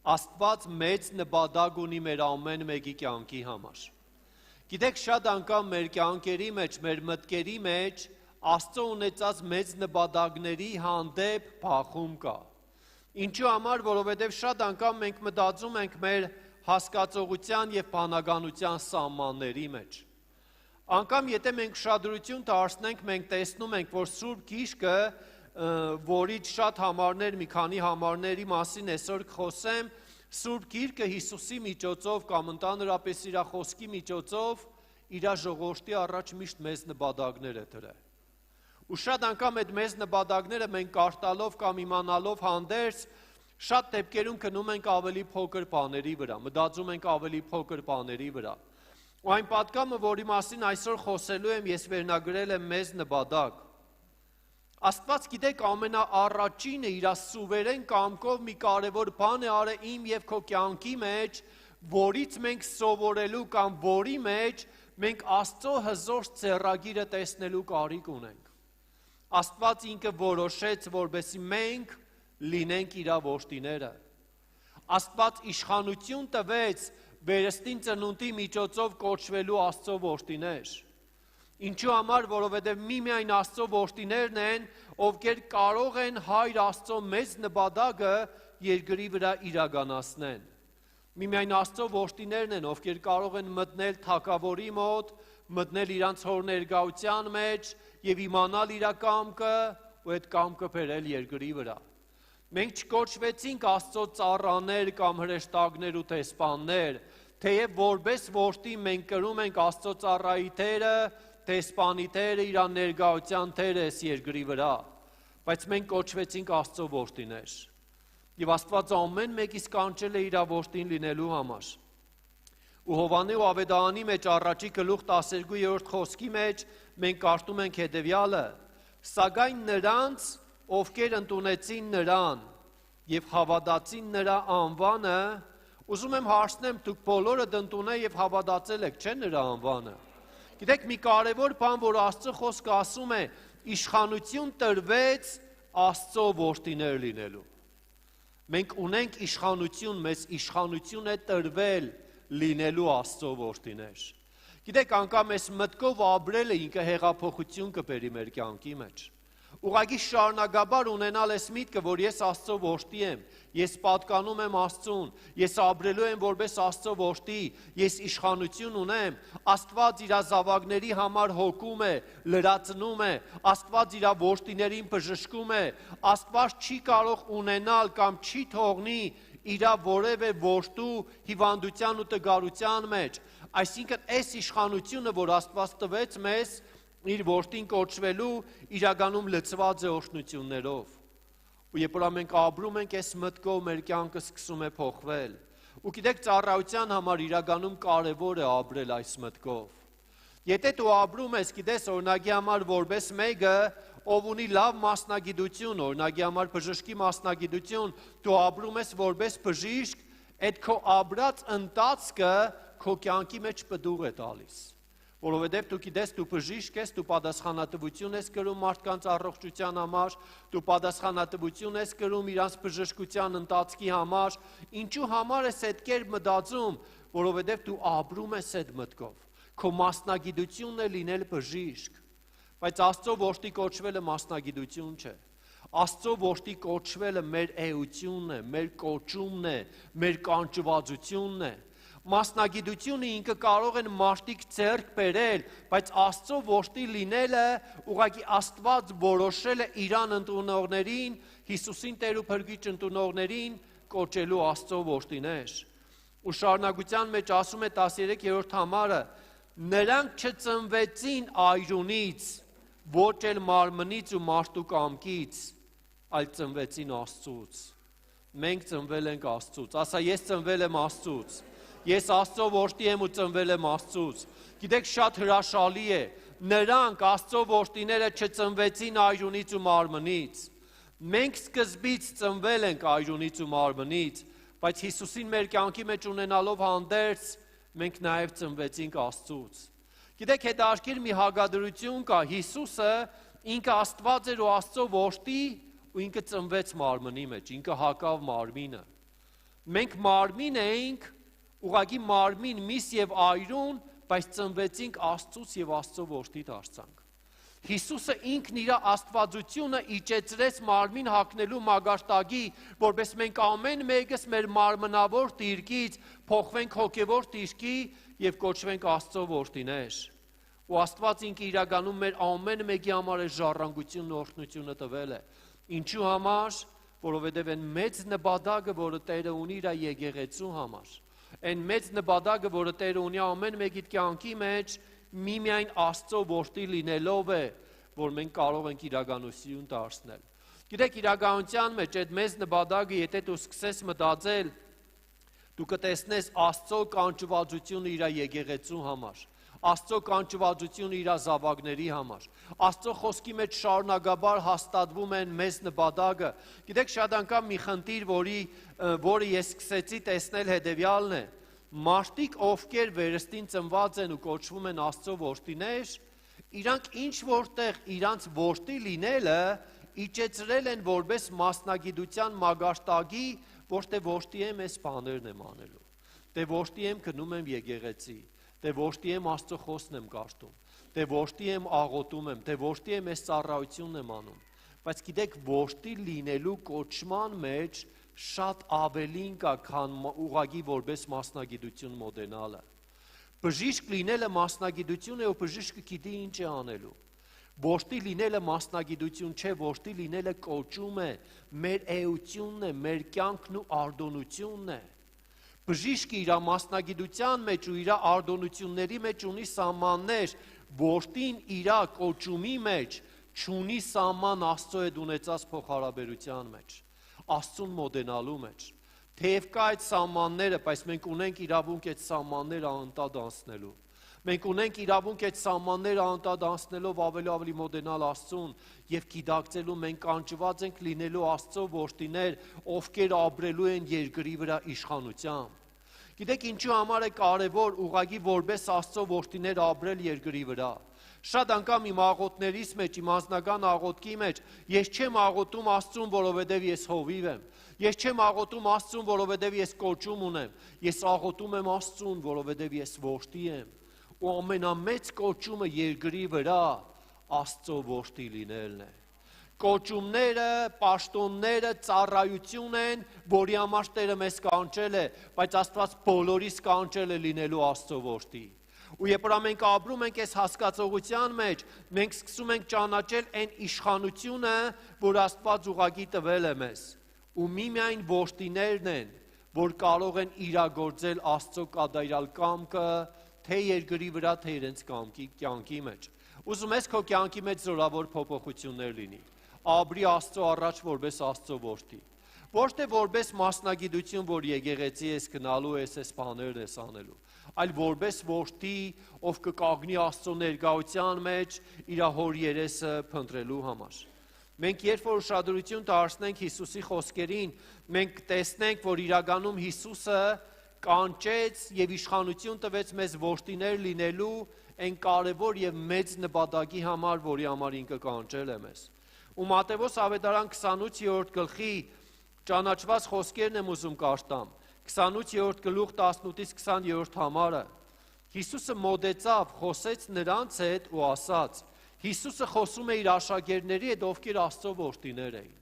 Աստված մեծ նպատակ ունի մեր ամեն մեկի կյանքի համար։ Գիտեք, շատ անգամ մեր կյանքերի մեջ, մեր մտքերի մեջ Աստծո ունեցած մեծ նպատակների հանդեպ փախում կա։ Ինչու համար, որովհետև շատ անգամ մենք մտածում ենք մեր հասկացողության եւ բանականության սահմանների մեջ։ Անգամ եթե մենք ուշադրություն դարձնենք, մենք տեսնում ենք, որ Սուրբ Գիրքը, որից շատ համարներ, մի քանի համարների մասին այսօր կխոսեմ, Սուրբ Գիրքը Հիսուսի միջոցով կամ ընդհանրապես իր խոսքի միջոցով իր ժողովրդի առաջ միշտ մեծ նպատակներ է դրել։ Ու շատ անգամ այդ մեծ նպատակները մենք կարդալով կամ իմանալով հանդերձ շատ դեպքերում գնում ենք ավելի փոքր բաների վրա, մտածում ենք ավելի փոքր բաների վրա։ Ու այն պատգամը, որի մասին այսօր խոսելու եմ, ես վերնագրել եմ մեծ նպատակ։ Աստված գիտեք ամենաառաջինը իր սուվերեն կամքով մի կարևոր բան է արել իմ եւ քո կյանքի մեջ, որից մենք սովորելու կամ որի մեջ մենք Աստծո հզոր ձեռագիրը տեսնելու կարիք ունենք։ Աստված ինքը որոշեց, որպեսզի մենք լինենք իր որդիները։ Աստված իշխանություն տվեց վերստին ծնունդի միջոցով կոչվելու Աստծո որդիներ։ Ինչու համար, որովհետև միմիայն Աստծո որդիներն են, ովքեր կարող են Հայր Աստծո մեծ նպատակը երկրի վրա իրականացնեն։ Միմիայն Աստծո որդիներն են, ովքեր կարող են մտնել թագավորի մոտ, մտնել իրանց հոր ներկայության մեջ եւ իմանալ իր կամքը ու այդ կամքը բերել երկրի վրա։ Մենք չկոչվեցինք Աստծո ծառաներ կամ հրեշտակներ ու դեսպաններ, թեև որպես որդի մենք կրում ենք Աստծո ծառայի թերը, դեսպանի թերը, իր ներկայության թերը այս երկրի վրա, բայց մենք կոչվեցինք Աստծո որդիներ։ Եվ Աստված ամեն մեկից կանչել է իր որդին լինելու համար։ Ու Հովհաննես ու Ավետարանի մեջ առաջի գլուխ 12-րդ խոսքի մեջ մենք կարդում ենք հետևյալը. «Սակայն նրանց, ովքեր ընդունեցին նրան եւ հավատացին նրա անվանը», ուզում եմ հարցնեմ, դուք բոլորը ընդունել եւ հավատացել եք, չէ՞ նրա անվանը։ Գիտեք, մի կարևոր բան, որ Աստծո խոսքը ասում է, իշխանություն տրվեց Աստծո որդիներ լինելու։ Մենք ունենք իշխանություն, մեզ իշխանություն է տրվել լինելու Աստծո որդիներ։ Գիտեք, անգամ այս մտքով ապրելը ինքը հեղափոխություն կբերի մեր կյանքի մեջ։ Ուղղակի շարունակաբար ունենալ այս միտքը, որ ես Աստծո որդի եմ, ես պատկանում եմ Աստծուն, ես ապրելու եմ որպես Աստծո որդի, ես իշխանություն ունեմ, Աստված իր զավակների համար հոգում է, լրացնում է, Աստված իր որդիներին բժշկում է, Աստված չի կարող ունենալ կամ չի թողնի իր որևէ որդու հիվանդության ու տգարության մեջ, այսինքն այս իշխանությունը, որ Աստված տվեց մեզ, իր որդին կոչվելու իրականում լցված է օրհնություններով։ Ու երբ որ մենք ապրում ենք այս մտքով, մեր կյանքը սկսում է փոխվել։ Ու գիտեք, ծառայության համար իրականում կարևոր է ապրել այս մտքով։ Եթե դու ապրում ես, գիտես, օրինակի համար որպես մեկը, ով ունի լավ մասնագիտություն, օրինակի համար բժշկի մասնագիտություն, դու ապրում ես որպես բժիշկ, այդ քո ապրած ընթացքը քո կյանքի մեջ պտուղ է տալիս։ Որովհետև դու գիտես, դու բժիշկ ես, դու պատասխանատվություն ես կրում մարդկանց առողջության համար, դու պատասխանատվություն ես կրում իրանց բժշկության ընթացքի համար, ինչու համար ես այդ կերպ մտածում, որովհետև դու ապրում ես այդ մտքով, քո մասնագիտությունն է լինել բժիշկ, բայց Աստծո որդի կոչվելը մասնագիտություն չէ, Աստծո որդի կոչվելը մեր էությունն է, մեր կոչումն է, մեր կանչվածությունն է, Մասնագիտությունը ինքը կարող են մարդիկ ձեռք բերել, բայց Աստծո որդի լինելը ուղղակի Աստված որոշել է իրան ընդունողներին, Հիսուսին Տեր ու Փրկիչ ընդունողներին կոչելու Աստծո որդիներ։ Ու շարունակության մեջ ասում է 13-րդ համարը. նրանք չծնվեցին այրունից, ոչ էլ մարմնից ու մարդու կամքից, այլ ծնվեցին Աստծուց։ Մենք ծնվել ենք Աստծուց։ Ասա, ես ծնվել եմ Աստծուց։ Ես Աստծո որդի եմ ու ծնվել եմ Աստծուց։ Գիտեք, շատ հրաշալի է, նրանք Աստծո որդիները չծնվեցին այրունից ու մարմնից։ Մենք սկզբից ծնվել ենք այրունից ու մարմնից, բայց Հիսուսին մեր կյանքի մեջ ունենալով հանդերձ, մենք նաև ծնվեցինք Աստծուց։ Գիտեք, հետաքրքիր մի հակադրություն կա, Հիսուսը ինքը Աստված էր ու Աստծո որդի ու ինքը ծնվեց մարմնի մեջ, ինքը հակավ մարմինը։ Մենք մարմին էինք, ուղղակի մարմին միս եւ այրուն, բայց ծնվեցինք Աստծուց եւ Աստծո որդի դարձանք։ Հիսուսը ինքն իր աստվածությունը իջեցրեց մարմին հագնելու մագարտակի, որպես մենք ամեն մեկս մեր մարմնավոր դիրքից փոխվենք հոգևոր դիրքի եւ կոչվենք Աստծո որդիներ։ Ու Աստված ինքը իրականում մեր ամեն մեկի համար է ժառանգությունն ու օրհնությունը տվել է։ Ինչու համար, որովհետեւ այն մեծ նպատակը, որը Տերը ունի իր եկեղեցու համար, այն մեծ նպատակը, որը Տերը ունի ամեն մեկի կյանքի մեջ, միմիայն Աստծո որդի լինելով է, որ մենք կարող ենք իրականություն դարձնել։ Գիտեք, իրականության մեջ այդ մեծ նպատակը, եթե դու սկսես մտածել, դու կտեսնես Աստծո կանչվածությունը իր եկեղեցու համար, Աստծո կանչվածությունը իր զավակների համար, Աստծո խոսքի մեջ շարունակաբար հաստատվում են մեծ նպատակը։ Գիտեք, շատ անգամ մի խնդիր, որը ես սկսեցի տեսնել հետևյալն է, մարդիկ, ովքեր վերստին ծնված են ու կոչվում են Աստծո որդիներ, իրանք ինչ որտեղ իրանց որդի լինելը իջեցրել են որպես մասնագիտության մագարտակի, որտեղ որդի եմ այս բաներն եմ անելու, դե որդի եմ գնում եմ եկեղեցի, դե որդի եմ Աստծո խոսքն եմ կարդում, դե որդի եմ աղոթում եմ, դե որդի եմ այս ծառայությունն եմ անում, բայց գիտեք, որդի լինելու կոչման մեջ շատ ավելին կա, քան ուղղակի որպես մասնագիտություն մոտենալը։ Բժիշկ լինելը մասնագիտություն է, ու բժիշկը գիտի ինչ է անելու։ Որդի լինելը մասնագիտություն չէ, որդի լինելը կոչում է, մեր էությունն է, մեր կյանքն ու արտոնությունն է։ Բժիշկը իր մասնագիտության մեջ ու իր արտոնությունների մեջ ունի սահմաններ, որդին իր կոչումի մեջ չունի սահման Աստծո հետ ունեցած փոխհարաբերության մեջ, Աստծուն մոտենալու մեջ։ Թեև կա այդ սահմանները, բայց մենք ունենք իրավունք այդ սահմանները անընդհատ անցնելու։ Մենք ունենք իրավունք այդ սահմանները անընդհատ անցնելով ավելի մոտենալ Աստծուն եւ գիտակցելու մենք կանչված ենք լինելու Աստծո որդիներ, ովքեր ապրելու են երկրի վրա իշխանությամբ։ Գիտեք, ինչու համար է կարևոր ուղղակի որպես Աստծո որդիներ ապրել երկրի վրա։ Շատ անգամ իմ աղոթներից մեջ, իմ անձնական աղոթքի մեջ, ես չեմ աղոթում Աստծուն, որովհետև ես հովիվ եմ։ Ես չեմ աղոթում Աստծուն, որովհետև ես կոչում ունեմ։ Ես աղոթում եմ Աստծուն, որովհետև ես որդի եմ։ Ու ամենամեծ կոչումը երկրի վրա Աստծո որդի լինելն է։ Կոչումները, պաշտոնները, ծառայություն են, որի համար Տերը մեզ կանչել է, բայց Աստված բոլորիս կանչել է լինելու Աստծո որդի։ Ու երբ որ մենք ապրում ենք այս հասկացողության մեջ, մենք սկսում ենք ճանաչել այն իշխանությունը, որ Աստված ուղղակի տվել է մեզ։ Ու միմիայն որդիներն են, որ կարող են իրագործել Աստծո կատարյալ կամքը, թե երկրի վրա, թե իրենց կյանքի մեջ։ Ուզում ես քո կյանքի մեջ զորավոր փոփոխություններ լինի։ Ապրի Աստծո առաջ որպես Աստծո որդի։ Ոչ թե որպես մասնագիտություն, որ եկեղեցի ես գնալու ես այս բաներն ես անելու, այլ որպես որդի, ով կկանգնի Աստծո ներկայության մեջ իր հոր երեսը փնտրելու համար։ Մենք երբ որ ուշադրություն դարձնենք Հիսուսի խոսքերին, մենք տեսնենք, որ իրականում Հիսուսը կանչեց եւ իշխանություն տվեց մեզ որդիներ լինելու այն կարևոր եւ մեծ նպատակի համար, որի համար ինքը կանչել է մեզ։ Ու Մատթեոս ավետարան 28-րդ գլխի ճանաչված խոսքերն եմ ուզում կարդամ, 28-րդ գլուխ 18-ից 20-րդ համարը։ Հիսուսը մոտեցավ, խոսեց նրանց հետ ու ասաց, Հիսուսը խոսում է իր աշակերտների հետ, ովքեր Աստծո որդիներ էին։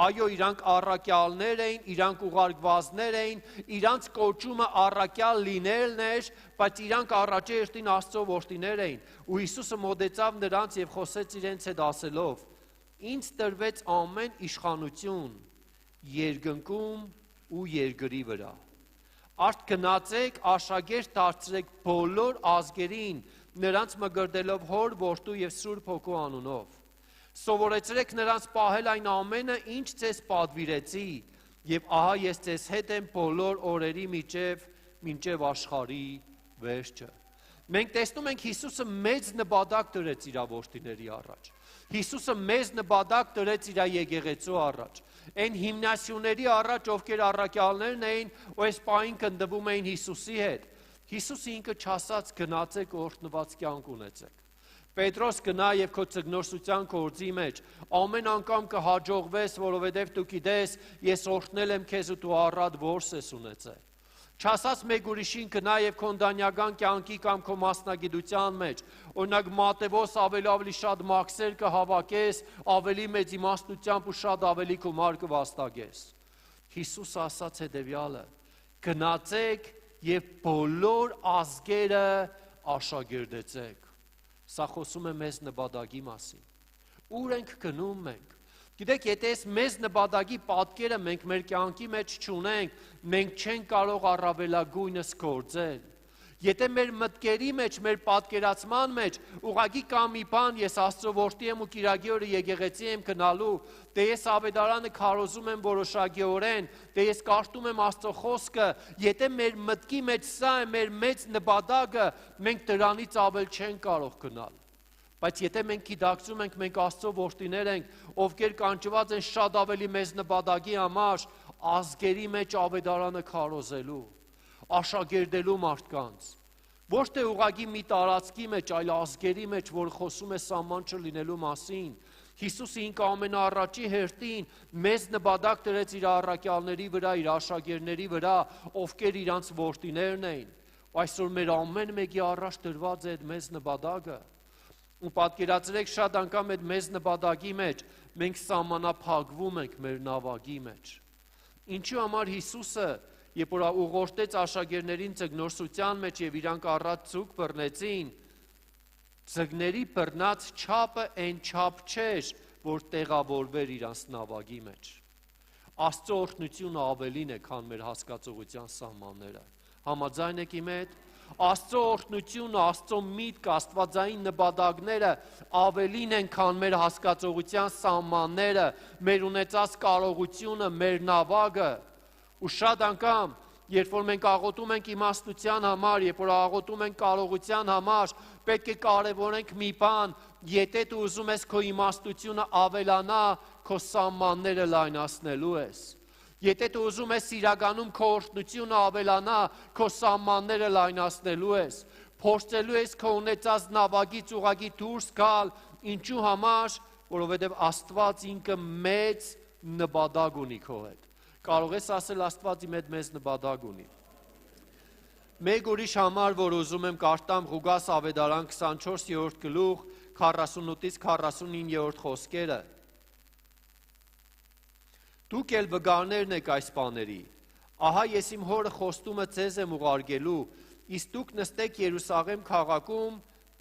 Այո, իրանք առաքյալներ էին, իրանք ուղարկվածներ էին, իրանց կոչումը առաքյալ լինելն էր, բայց իրանք առաջերտին Աստծո որդիներ էին։ Ու Հիսուսը մոտեցավ նրանց եւ խոսեց իրենց հետ ասելով. Ինձ տրվեց ամեն իշխանություն երկնքում ու երկրի վրա։ Արդ գնացեք, աշակերտ դարձրեք բոլոր ազգերին, նրանց մկրտելով Հոր, Որդու եւ Սուրբ Հոգու անունով։ Սովորեցրեք նրանց պահել այն ամենը, ինչ ձեզ պատվիրեցի, եւ ահա ես ձեզ հետ եմ բոլոր օրերի մինչև աշխարհի վերջը։ Մենք տեսնում ենք Հիսուսը մեծ նպատակ դրեց իր որդիների առաջ։ Հիսուսը մեծ նպատակ դրեց իր եկեղեցու առաջ։ Այն հիմնասյուների առաջ, ովքեր առաքյալներն էին, ու այս պահին կնդվում էին Հիսուսի հետ։ Հիսուսը ինքը չասաց գնացեք օրհնված կյանք ունեցեք։ Պետրոս գնա եւ քո ծգնորսության գործի մեջ ամեն անգամ կհաջողվես, որովհետեւ դու գիտես, ես օրհնել եմ քեզ ու դու առատ որս ես ունեցել։ Չասած մեկ ուրիշին գնա եւ քո ընտանեկան կյանքի կամ քո մասնագիտության մեջ, օրինակ մատեվոս ավելի շատ մաքսեր կհավաքես, ավելի մեծ իմաստությամբ ու շատ ավելի գումար կվաստակես։ Հիսուսը ասաց հետևյալը. գնացեք եւ բոլոր ազգերը աշակերտեցեք։ Սա խոսում է մեզ նպատակի մասին։ Ուր ենք գնում մենք։ Գիտեք, եթե այս մեզ նպատակի պատկերը մենք մեր կյանքի մեջ չունենք, մենք չենք կարող առավելագույնս գործել։ Եթե մեր մտքերի մեջ, մեր պատկերացման մեջ ուղղակի կա մի բան, ես Աստծո որդի եմ ու կիրակի օրը եկեղեցի եմ գնալու, դե ես ավետարանը քարոզում եմ որոշակիորեն, դե ես կարդում եմ Աստծո խոսքը, եթե մեր մտքի մեջ սա է մեր մեծ նպատակը, մենք դրանից ավել չենք կարող գնալ։ Բայց եթե մենք գիտակցում ենք, մենք Աստծո որդիներ ենք, ովքեր կանչված են շատ ավելի մեծ նպատակի համար, ազգերի մեջ ավետարանը քարոզելու, աշակերտելու մարդկանց, ոչ թե ուղղակի մի տարածքի մեջ, այլ ազգերի մեջ, որ խոսում է սահման չլինելու մասին։ Հիսուսը ինքը ամենաառաջի հերթին մեծ նպատակ դրեց իր առաքյալների վրա, իր աշակերտների վրա, ովքեր իրանց որդիներն էին։ Այսօր մեր ամեն մեկի առաջ դրված է այդ մեծ նպատակը։ Ու պատկերացրեք, շատ անգամ այդ մեծ նպատակի մեջ մենք սահմանափակվում ենք մեր նավակի մեջ։ Ինչու համար Հիսուսը, երբ որ ուղղորդեց աշակերտներին ծգնորսության մեջ եւ իրանք առատ ցուկ բռնեցին, ծգների բռնած չափը այն չափ չէր, որ տեղավորվեր իրանց նավակի մեջ։ Աստծո օրհնությունը ավելին է, քան մեր հասկացողության սահմանները։ Համաձայն եք իմ հետ։ Աստծո օրհնությունը, Աստծո միտքը, աստվածային նպատակները ավելին են, քան մեր հասկացողության սահմանները, մեր ունեցած կարողությունը, մեր նավակը։ Ու շատ անգամ, երբ որ մենք աղոթում ենք իմաստության համար, երբ որ աղոթում ենք կարողության համար, պետք է կարևորենք մի բան, եթե դու ուզում ես քո իմաստությունը ավելանա, քո սահմանները լայնացնելու ես։ Եթե դու ուզում ես իրականում քո օրհնությունը ավելանա, քո սահմանները լայնացնելու ես, փորձելու ես քո ունեցած նավակից ուղղակի դուրս գալ, ինչու համար, որովհետև Աստված ինքը մեծ նպատակ ունի քո հետ։ Կարող ես ասել Աստված իմ հետ մեծ նպատակ ունի։ Մեկ ուրիշ համար, որ ուզում եմ կարդամ Ղուկաս ավետարան 24-րդ գլուխ 48-ից 49-րդ խոսքերը։ Դուք էլ վկարներն եք այս բաների, ահա ես իմ հորը խոստումը ձեզ եմ ուղարկելու, իսկ դուք նստեք Երուսաղեմ քաղաքում,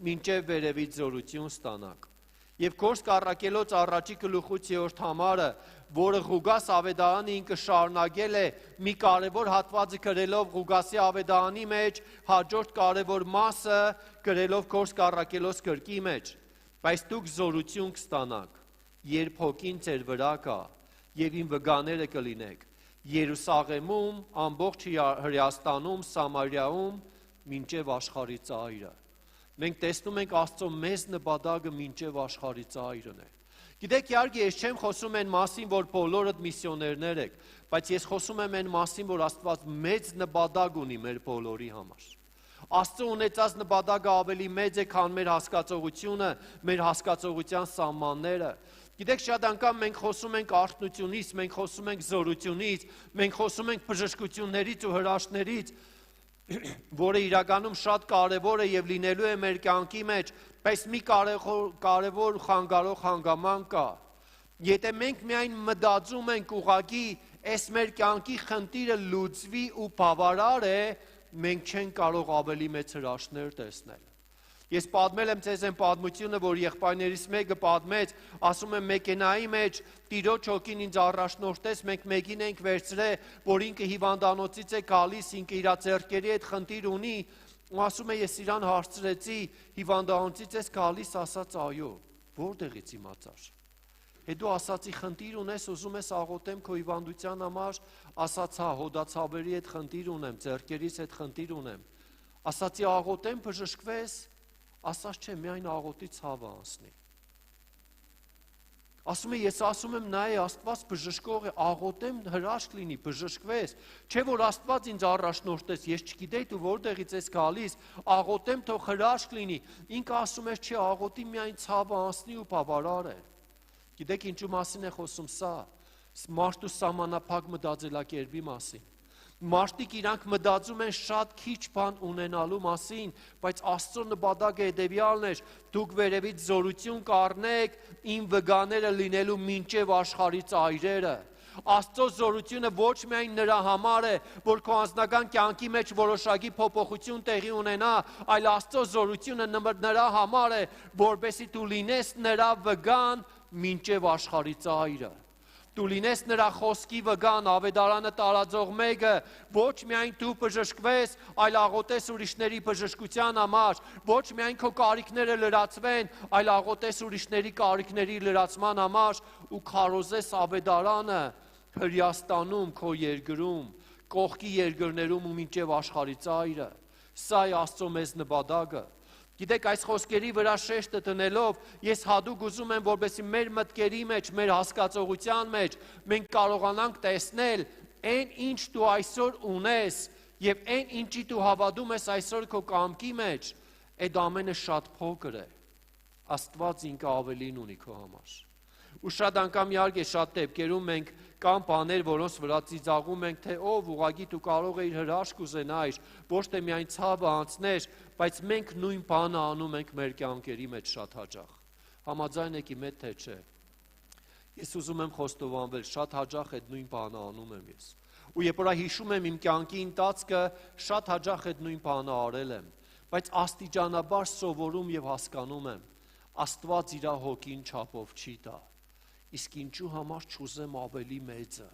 մինչև վերևից զորություն ստանաք։ Եվ Գործք առաքելոց առաջի գլուխից 3-րդ համարը, որը Ղուկաս ավետարանը ինքը շարունակել է մի կարևոր հատվածը գրելով Ղուկասի ավետարանի մեջ, հաջորդ կարևոր մասը գրելով Գործք առաքելոց գրքի մեջ, բայց դուք զորություն կստանաք, երբ հոգին ձեր վրա կա, եւ իմ վկաները կլինեք Երուսաղեմում, ամբողջ Հրեաստանում, Սամարիայում, մինչև աշխարհի ծայրը։ Մենք տեսնում ենք Աստծո մեծ նպատակը մինչև աշխարհի ծայրն է։ Գիտեք, իհարկե, ես չեմ խոսում այն մասին, որ բոլորդ միսիոներներ եք, բայց ես խոսում եմ այն մասին, որ Աստված մեծ նպատակ ունի մեր բոլորի համար։ Աստծո ունեցած նպատակը ավելի մեծ է, քան մեր հասկացողությունը, մեր հասկացողության սահմանները։ Գիտեք, շատ անգամ մենք խոսում ենք արթնությունից, մենք խոսում ենք զորությունից, մենք խոսում ենք բժշկություններից ու հրաշքներից, որը իրականում շատ կարևոր է եւ լինելու է մեր կյանքի մեջ, բայց մի կարևոր խանգարող հանգամանք կա։ Եթե մենք միայն մտածում ենք ուղղակի այս մեր կյանքի խնդիրը լուծվի ու բավարար է, մենք չենք կարող ավելի մեծ հրաշքներ տեսնել։ Ես պատմել եմ ձեզ այն պատմությունը, որ եղբայրներից մեկը պատմեց, ասում եմ մեքենայի մեջ Տիրոջ հոգին ինձ առաջնորդեց, մենք մեկին ենք վերցրել, որ ինքը հիվանդանոցից է գալիս, ինքը իր ձեռքերի հետ խնդիր ունի, ու ասում է ես իրան հարցրեցի, հիվանդանոցից ես գալիս, ասաց այո, որտեղից իմացար։ Հետո ասացի խնդիր ունես, ուզում ես աղոթեմ քո հիվանդության համար, ասաց հա, հոդացավերի հետ խնդիր ունեմ, ձեռքերիս հետ խնդիր ունեմ։ Ասացի աղոթեմ բժշկվես, ասաց չէ, միայն աղոթի ցավը անցնի։ Ասում է, ես ասում եմ, նայ Աստված բժշկող է, աղոթեմ հրաշք լինի, բժշկվես, չէ որ Աստված ինձ առաջնորդեց, ես չգիտեի դու որտեղից ես գալիս, աղոթեմ թող հրաշք լինի, ինքը ասում է, չէ, աղոթի միայն ցավը անցնի ու բավարար է։ Գիտեք ինչու մասին է խոսում սա, մարդու սահմանափակ մտածելակերպի մասին։ Մարդիկ իրանք մտածում են շատ քիչ բան ունենալու մասին, բայց Աստծո նպատակը հետևյալն էր, դուք վերևից զորություն կառնեք իմ վգաները լինելու մինչև աշխարհի ծայրերը։ Աստծո զորությունը ոչ միայն նրա համար է, որ քո անձնական կյանքի մեջ որոշակի փոփոխություն տեղի ունենա, այլ Աստծո զորությունը նրա համար է, որպեսզի դու լինես նրա վգան մինչև աշխարհի ծայրը։ Դու լինես նրա խոսքի վգան, ավետարանը տարածող մեկը, ոչ միայն դու բժշկվես, այլ աղոթես ուրիշների բժշկության համար, ոչ միայն քո կարիքները լրացվեն, այլ աղոթես ուրիշների կարիքների լրացման համար ու քարոզես ավետարանը Հրեաստանում, քո երկրում, կողքի երկրներում ու մինչև աշխարհի ծայրը։ Սա է Աստծո մեզ նպատակը։ Գիտեք, այս խոսքերի վրա շեշտը դնելով, ես հատուկ ուզում եմ, որպեսզի մեր մտքերի մեջ, մեր հասկացողության մեջ մենք կարողանանք տեսնել այն, ինչ դու այսօր ունես, եւ այն, ինչի դու հավատում ես այսօր քո կամքի մեջ, այդ ամենը շատ փոքր է։ Աստված ինքը ավելին ունի քո համար։ Ու շատ անգամ իհարկե շատ դեպքերում մենք կան բաներ, որոնց վրա ծիծաղում ենք, թե ով ուղղակի դու կարող ես հրաշք ուզենայր, ոչ թե միայն ցավը անցներ, բայց մենք նույն բանը անում ենք մեր կյանքերի մեջ շատ հաճախ։ Համաձայն եք իմ հետ թե չէ։ Ես ուզում եմ խոստովանվել, շատ հաճախ այդ նույն բանը անում եմ ես։ Ու երբ որ հիշում եմ իմ կյանքի ընթացքը, շատ հաճախ այդ նույն բանը արել եմ, բայց աստիճանաբար սովորում եւ հասկանում եմ, Աստված իր հոգին չափով չի տա։ Իսկ ինչու համար չուզեմ ավելի մեծը,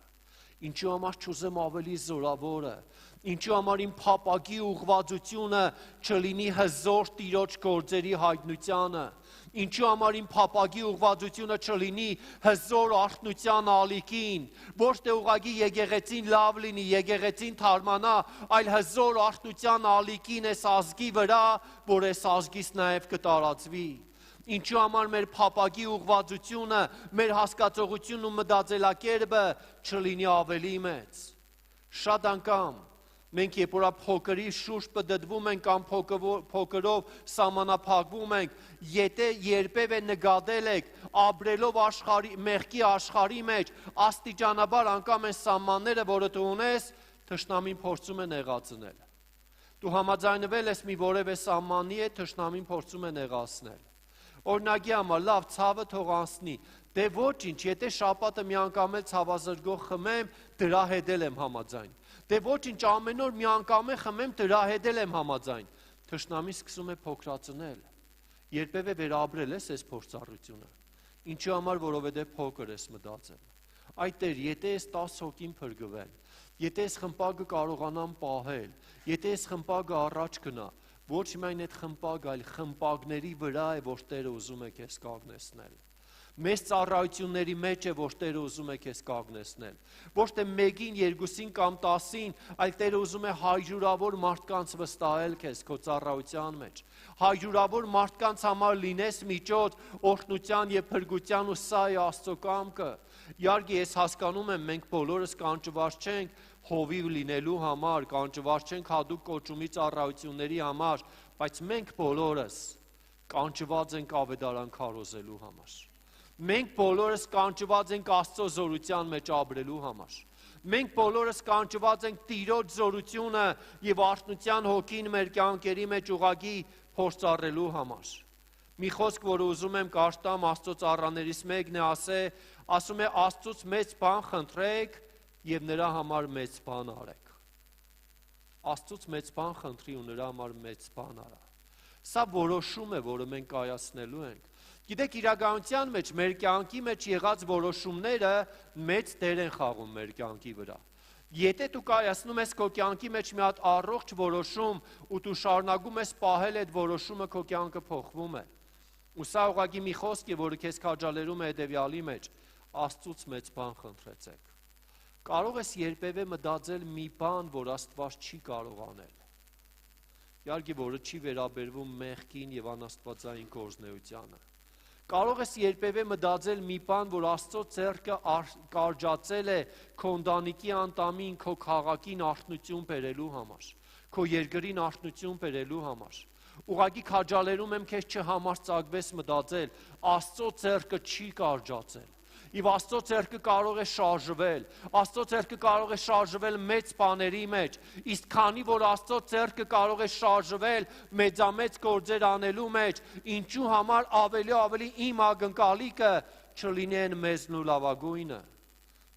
ինչու համար չուզեմ ավելի զորավորը, ինչու համար իմ փապակի ուղղվածությունը չլինի հզոր տիրոջ գործերի հայտնությանը, ինչու համար իմ փապակի ուղղվածությունը չլինի հզոր արթնության ալիքին, ոչ թե ուղղակի եկեղեցին լավ լինի, եկեղեցին թարմանա, այլ հզոր արթնության ալիքին այս ազգի վրա, որ այս ազգից նաև կտարածվի։ Ինչու համար մեր փապակի ուղղվածությունը, մեր հասկացողությունն ու մտածելակերպը չլինի ավելի մեծ։ Շատ անգամ մենք երբ որ փոքրի շուրջ պտտվում ենք կամ փոքրով սահմանափակվում ենք, եթե երբևէ նկատել եք ապրելով մեղքի աշխարհի մեջ, աստիճանաբար անգամ այն սահմանները, որը դու ունես, թշնամին փորձում է նեղացնել։ Դու համաձայնվել ես մի որևէ սահմանի հետ, թշնամին փորձում է նեղացնել։ Օրինակի համար, լավ, ցավը թող անցնի, դե ոչինչ, եթե շաբաթը մի անգամ էլ ցավազրգող խմեմ, դրա հետ եմ համաձայն։ Դե ոչինչ, ամեն օր մի անգամ խմեմ, դրա հետ եմ համաձայն։ Թշնամին սկսում է փոքրացնել։ Երբևէ վերապրել ես այս փորձառությունը։ Ինչի համար, որովհետև փոքր ես մտածել։ Այ Տեր, եթե ես 10 հոգին փրկվեն, եթե ես խմպակը կարողանամ պահել, եթե ես խմպակը առաջ գնա, ոչ միայն այդ խմպակ, այլ խմպակների վրա է, որ Տերը ուզում է քեզ կանգնեցնել։ Մեծ ծառայությունների մեջ է, որ Տերը ուզում է քեզ կանգնեցնել։ Ոչ թե մեկին, երկուսին կամ 10-ին, այլ Տերը ուզում է հարյուրավոր մարդկանց վստահել քեզ քո ծառայության մեջ։ Հարյուրավոր մարդկանց համար լինես միջոց օրհնության եւ փրկության ու սա է Աստծո կամքը։ Իհարկե ես հասկանում եմ, մենք բոլորս կանչված չենք հովիվ լինելու համար, կանչված չենք հատուկ կոչումի ծառայությունների համար, բայց մենք բոլորս կանչված ենք ավետարան քարոզելու համար։ Մենք բոլորս կանչված ենք Աստծո զորության մեջ ապրելու համար։ Մենք բոլորս կանչված ենք Տիրոջ զորությունը եւ արթնության հոգին մեր կյանքերի մեջ ուղղակի փորձառելու համար։ Մի խոսք, որը ուզում եմ կարդամ, Աստծո ծառաներից մեկն է ասում է Աստծուց մեծ բան խնդրեք եւ նրա համար մեծ բան արեք։ Աստծուց մեծ բան խնդրի ու նրա համար մեծ բան արա։ Սա որոշում է, որը մենք կայացնելու ենք։ Գիտեք, իրականության մեջ, մեր կյանքի մեջ եղած որոշումները մեծ դեր են խաղում մեր կյանքի վրա։ Եթե դու կայացնում ես քո կյանքի մեջ մի հատ առողջ որոշում ու դու շարունակում ես պահել այդ որոշումը, քո կյանքը փոխվում է։ Ու սա ուղղակի մի խոսք է, որը քեզ քաջալերում է հետևյալի մեջ. Աստծուց մեծ բան խնդրեցեք։ Կարող ես երբևէ մտածել մի բան, որ Աստված չի կարող անել։ Իհարկե, որը չի վերաբերվում մեղքին եւ անաստվածային գործունեությանը։ Կարող ես երբևէ մտածել մի բան, որ Աստծո ձեռքը կարճացել է քո ընտանիքի անդամին, քո քաղաքին արթնություն բերելու համար, քո երկրին արթնություն բերելու համար։ Ուղղակի քաջալերում եմ քեզ չհամարձակվես մտածել, Աստծո ձեռքը չի կարճացել։ Եվ Աստծո ձեռքը կարող է շարժվել, Աստծո ձեռքը կարող է շարժվել մեծ բաների մեջ, իսկ քանի որ Աստծո ձեռքը կարող է շարժվել մեծամեծ գործեր անելու մեջ, ինչու համար ավելի իմ ակնկալիքը չլինեն մեզն ու լավագույնը։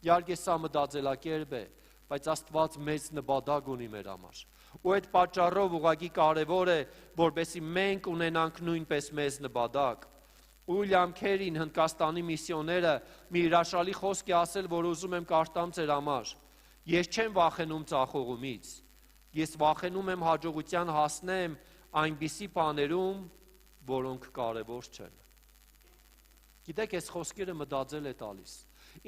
Իհարկե սա մտածելակերպ է, բայց Աստված մեծ նպատակ ունի մեր համար։ Ու այդ պատճառով ուղղակի կարևոր է, որպեսզի մենք ունենանք նույնպես մեծ նպատակ։ Ուիլյամ Քերին, Հնդկաստանի միսիոները, մի հրաշալի խոսք է ասել, որ ուզում եմ կարդամ ձեր համար։ Ես չեմ վախենում ծախողումից, ես վախենում եմ հաջողության հասնեմ այնպիսի բաներում, որոնք կարևոր չեն։ Գիտեք, այս խոսքերը մտածել է տալիս։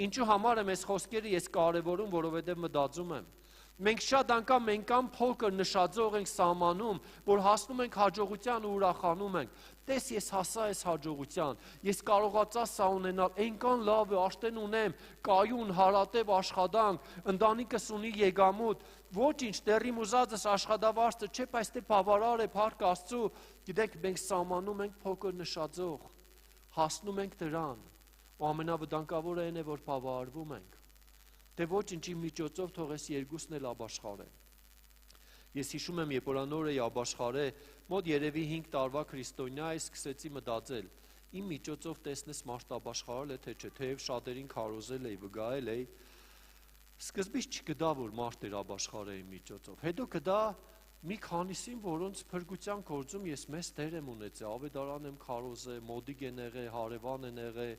Ինչու համար եմ այս խոսքերը ես կարևորում, որովհետև մտածում եմ։ Մենք շատ անգամ փոքր նշաձող ենք սահմանում, որ հասնում ենք հաջողության ու ուրախանում ենք։ Տես ես հասա այս հաջողության, ես կարողացա սա ունենալ, այնքան լավ է, արդեն ունեմ կայուն, հարատև աշխատանք, ընտանիքս ունի եկամուտ, ոչինչ, դեռ ուզածս աշխատավարձը չէ, բայց դե բավարար է, փառք Աստծու։ Գիտեք, մենք սահմանում ենք փոքր նշաձող, հասնում ենք դրան, ու ամենավտանգավորը այն է, որ բավարարվում ենք։ Դե ոչինչի միջոցով թող ես երկուսն էլ ապաշխարեն։ Ես հիշում եմ, երբ նոր էի ապաշխարել, մոտ երևի 5 տարվա քրիստոնյա էի, սկսեցի մտածել, իմ միջոցով տեսնես մարդ ապաշխարել է, թե չէ, թեև շատերին քարոզել էի, վգայել էի, սկզբից չգտա, որ մարդ էր ապաշխարել իմ միջոցով։ Հետո գտա մի քանիսին, որոնց փրկության գործում ես մեծ դեր եմ ունեցել, ավետարան եմ քարոզել, մոդիկ են եղել, հարևան են եղել,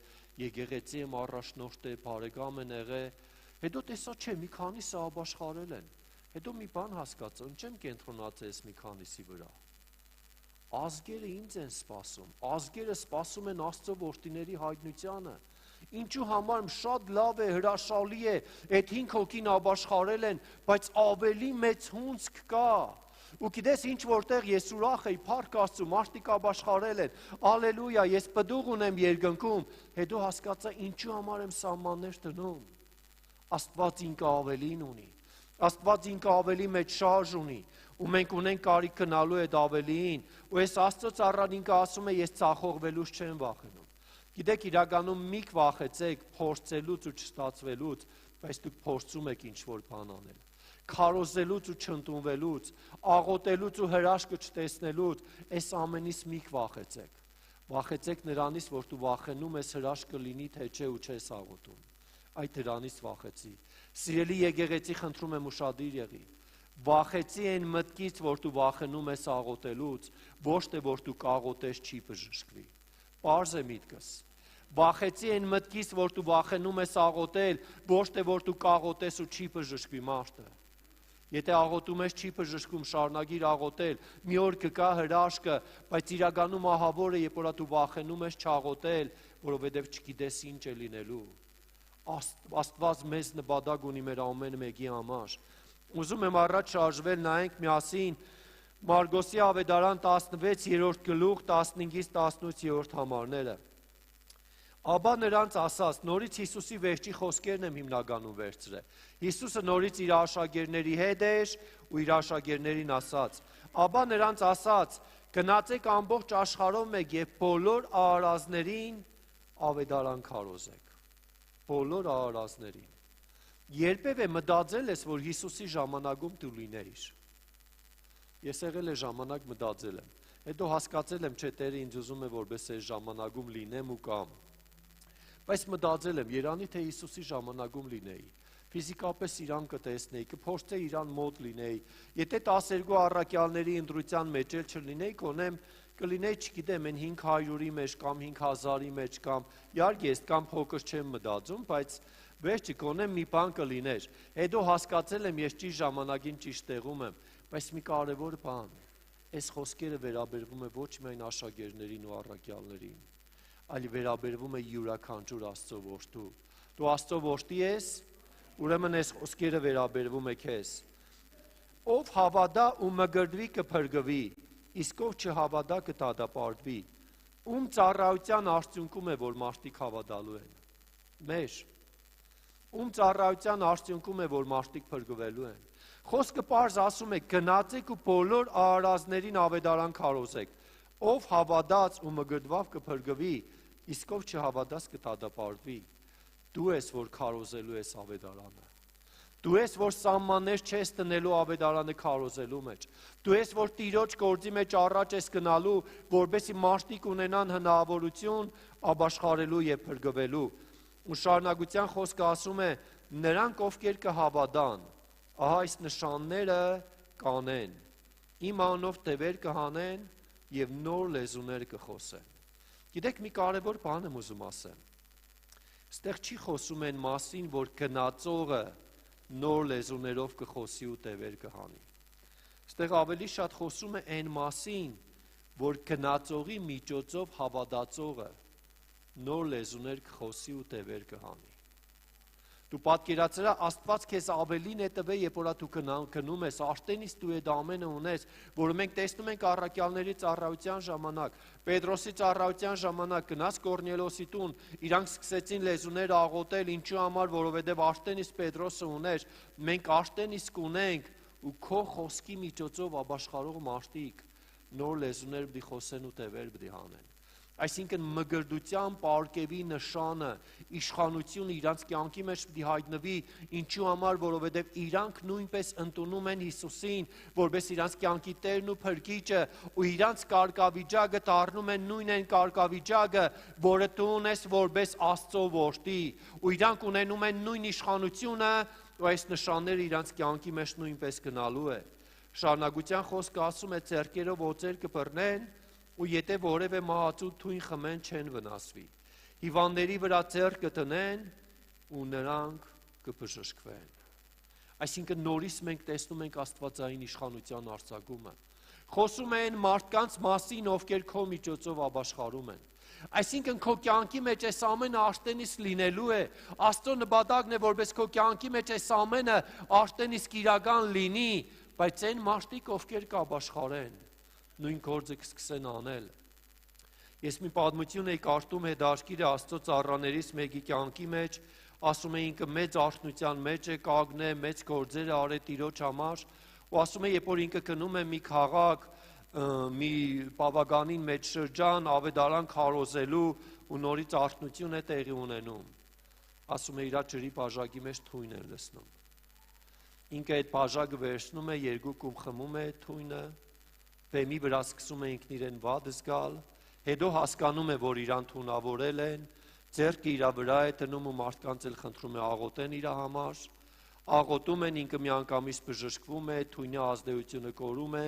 եկեղեցի եմ առաջնորդել, բարեկամ են եղել։ Հետո տեսա չէ, մի քանիսը ապաշխարել են։ Հետո մի բան հասկացա, չեմ կենտրոնացել այս մի քանիսի վրա։ Ազգերը ինձ են սպասում, ազգերը սպասում են Աստծո որդիների հայտնությանը։ Ինչու համար շատ լավ է, հրաշալի է, այդ 5 հոգին ապաշխարել են, բայց ավելի մեծ հունձք կա։ Ու գիտես ինչ որտեղ ես ուրախ էի, փառք Աստծո, մարդիկ ապաշխարել են, ալելույա, ես պտուղ ունեմ երկնքում, հետո հասկացա ինչու համար եմ սահմաններ դնում։ Աստված ինքը ավելին ունի, Աստված ինքը ավելի մեծ շարժ ունի, ու մենք ունենք կարիք գնալու այդ ավելիին, ու այս Աստծո ծառան ինքը ասում է, ես ծախողվելուց չեմ վախենում։ Գիտեք, իրականում մի վախեցեք փորձելուց ու չստացվելուց, բայց դուք փորձում եք ինչ-որ բան անել։ Քարոզելուց ու չընդունվելուց, աղոթելուց ու հրաշքը չտեսնելուց, այս ամենից մի վախեցեք։ Վախեցեք նրանից, որ դու վախենում ես հրաշքը լինի, թե չէ ու չես աղոթում։ Այդ դրանից վախեցի։ Սիրելի եկեղեցի, խնդրում եմ ուշադիր եղի։ Վախեցի այն մտքից, որ դու վախենում ես աղոթելուց, ոչ թե որ դու կաղոթես չի բժշկվի։ Պարզ է միտքս։ Վախեցի այն մտքից, որ դու վախենում ես աղոթել, ոչ թե որ դու կաղոթես ու չի բժշկվի մարդը։ Եթե աղոթում ես չի բժշկում, շարունակիր աղոթել, մի օր կգա հրաշքը, բայց իրականում ահավոր է, երբ որ դու վախենում ես չաղոթել, որովհետև չգիտես ինչ է լինելու։ Աստված մեծ նպատակ ունի մեր ամեն մեկի համար։ Ուզում եմ առաջ շարժվել, նայենք միասին Մարգոսի ավետարան 16-րդ գլուխ 15-ից 18-րդ համարները։ Աբա նրանց ասաց, նորից Հիսուսի վերջի խոսքերն եմ հիմնականում վերցրել։ Հիսուսը նորից իր աշակերտների հետ էր ու իր աշակերտներին ասաց. Աբա նրանց ասաց, գնացեք ամբողջ աշխարհով մեկ եւ բոլոր արարածներին ավետարան քարոզեք։ Բոլոր արարածներին։ Երբևէ մտածել ես, որ Հիսուսի ժամանակում դու լինեիր։ Ես եղել եմ ժամանակ մտածել եմ։ Հետո հասկացել եմ, չէ, Տերը ինձ ուզում է, որպես այս ժամանակում լինեմ ու կամ։ Բայց մտածել եմ, երանի թե Հիսուսի ժամանակում լինեի, ֆիզիկապես իրան կտեսնեի, կփորձեի իրան մոտ լինեի, եթե 12 առաքյալների ընտրության մեջ էլ չլինեի, կոնեմ կլինեի, չգիտեմ, այն 500-ի մեջ կամ 5000-ի մեջ կամ, իհարկե ես կամ փոքր չեմ մտածում, բայց վերջի կոնեմ մի բան կլիներ։ Հետո հասկացել եմ, ես ճիշտ ժամանակին ճիշտ տեղում եմ, բայց մի կարևոր բան, այս խոսքերը վերաբերվում է ոչ միայն աշակերտներին ու առաքյալներին, այլ վերաբերվում է յուրաքանչյուր Աստծո որդու։ Դու Աստծո որդի ես, ուրեմն այս խոսքերը վերաբերվում է քեզ։ Ով հավատա ու մգրդվի կփրկվի, իսկ ով չհավատա կդատապարտվի։ ում ծառայության արդյունքում է, որ մարդիկ հավատալու են։ Մեր։ Ում ծառայության արդյունքում է, որ մարդիկ փրկվելու են։ Խոսքը պարզ ասում է, գնացեք ու բոլոր արարածներին ավետարան քարոզեք։ Ով հավատաց ու մգրտվավ կփրկվի, իսկ ով չհավատաց կդատապարտվի։ Դու ես, որ քարոզելու ես ավետարանը։ Դու ես, որ սահմաններ չես տնելու ավետարանը քարոզելու մեջ։ Դու ես, որ Տիրոջ գործի մեջ առաջ ես գնալու, որպեսզի մարդիկ ունենան հնարավորություն ապաշխարելու եւ փրկվելու։ Ու շարունակության խոսքը ասում է, նրանք ովքեր կհավատան, ահա այս նշանները կանեն, իմ անունով դևեր կհանեն եւ նոր լեզուներ կխոսեն։ Գիտեք, մի կարևոր բան եմ ուզում ասեմ։ Այստեղ չի խոսում այն մասին, որ գնացողը նոր լեզուներով կխոսի ու տևեր կհանի։ Այստեղ ավելի շատ խոսում է այն մասին, որ գնացողի միջոցով հավատացողը նոր լեզուներ կխոսի ու տևեր կհանի։ Դու պատկերացրա, Աստված քեզ ավելին է տվել, երբ որ դու գնում ես, արդենից դու այդ ամենը ունես, որը մենք տեսնում ենք առաքյալների ծառայության ժամանակ, Պետրոսի ծառայության ժամանակ գնաց Կորնելիոսի տուն, իրանք սկսեցին լեզուներ աղոթել, ինչու համար, որովհետև արդենից Պետրոսը ուներ, մենք արդենից կունենք ու քո խոսքի միջոցով ապաշխարող մարդիկ նոր լեզուներ պիտի խոսեն ու տևեր պիտի հանեն։ Այսինքն մգրդության պարգևի նշանը, իշխանությունը իրանց կյանքի մեջ պիտի հայտնվի, ինչու համար, որովհետև իրանք նույնպես ընդունում են Հիսուսին, որպես իրանց կյանքի Տերն ու Փրկիչը, ու իրանց կարգավիճակը դառնում են նույն այն կարգավիճակը, որը դու ունես որպես Աստծո որդի, ու իրանք ունենում են նույն իշխանությունը, ու այս նշանները իրանց կյանքի մեջ նույնպես գնալու է։ Շարունակության խոսքը ասում է, ձեռքերով օձեր կբռնեն, ու եթե որևէ մահացու թույն խմեն չեն վնասվի։ Հիվանդների վրա ձեռքը դնեն ու նրանք կբժշկվեն։ Այսինքն նորից մենք տեսնում ենք Աստվածային իշխանության արձակումը։ Խոսում է այն մարդկանց մասին, ովքեր քո միջոցով ապաշխարում են։ Այսինքն քո կյանքի մեջ այս ամենը արդենից լինելու է։ Աստծո նպատակն է, որպես քո կյանքի մեջ այս ամենը արդենից իրական լինի, բայց այն մարդիկ, ովքեր կապաշխարեն, նույն գործը կսկսեն անել։ Ես մի պատմություն էի կարդում Հետարքիրը Աստծո ծառաներից մեկի կյանքի մեջ, ասում է ինքը մեծ արթնության մեջ է, կագն է, մեծ գործեր է արել Տիրոջ համար, ու ասում է, երբ որ ինքը գնում է մի քաղաք, մի բավականին մեծ շրջան, ավետարան քարոզելու ու նորից արթնություն է տեղի ունենում, ասում է իր ջրի բաժակի մեջ թույն է լսնում։ Ինքը այդ բաժակը վերցնում է, երկու կում խմում է թույնը, բեմի վրա սկսում է ինքն իրեն վատ զգալ, հետո հասկանում է, որ իրան թունավորել են, ձեռքը իր վրա է դնում ու մարդկանց էլ խնդրում է աղոթեն իր համար, աղոթում են, ինքը միանգամից բժշկվում է, թույնի ազդեցությունը կորում է,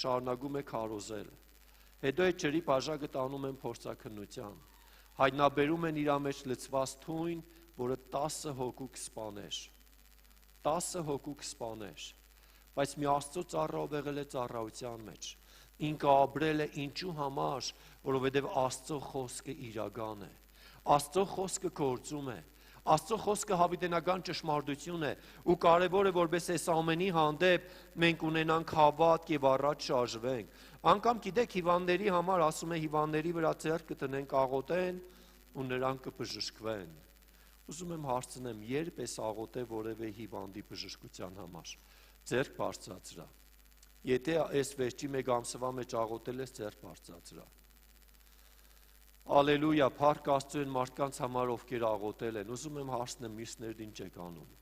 շարունակում է քարոզել։ Հետո այդ ջրի բաժակը տանում են փորձաքննության, հայտնաբերում են իր մեջ լցված թույն, որը 10 հոգու կսպաներ, 10 հոգու կսպաներ, բայց մի Աստծո ծառայող եղել է ծառայության մեջ, ինքը ապրել է ինչու համար, որովհետև Աստծո խոսքը իրական է, Աստծո խոսքը գործում է, Աստծո խոսքը հավիտենական ճշմարտություն է ու կարևոր է, որպես այս ամենի հանդեպ մենք ունենանք հավատ եւ առաջ շարժվենք։ Անկամ գիտեք հիվանդների համար ասում է հիվանդների վրա ձեռքը տնենք աղոթեն ու նրանք կբժշկվեն։ Ուզում եմ հարցնեմ, երբ ես աղոթե որևէ հիվանդի բժշկության համար, ձեռք բարձրացրա։ Եթե այս վերջի մեկ ամսվա մեջ աղոթել ես, ձեռք բարձրացրա։ Ալելույա, փառք Աստծո այն մարդկանց համար, ովքեր աղոթել են, ուզում եմ հարցնեմ, մյուսներն ինչ եք անում։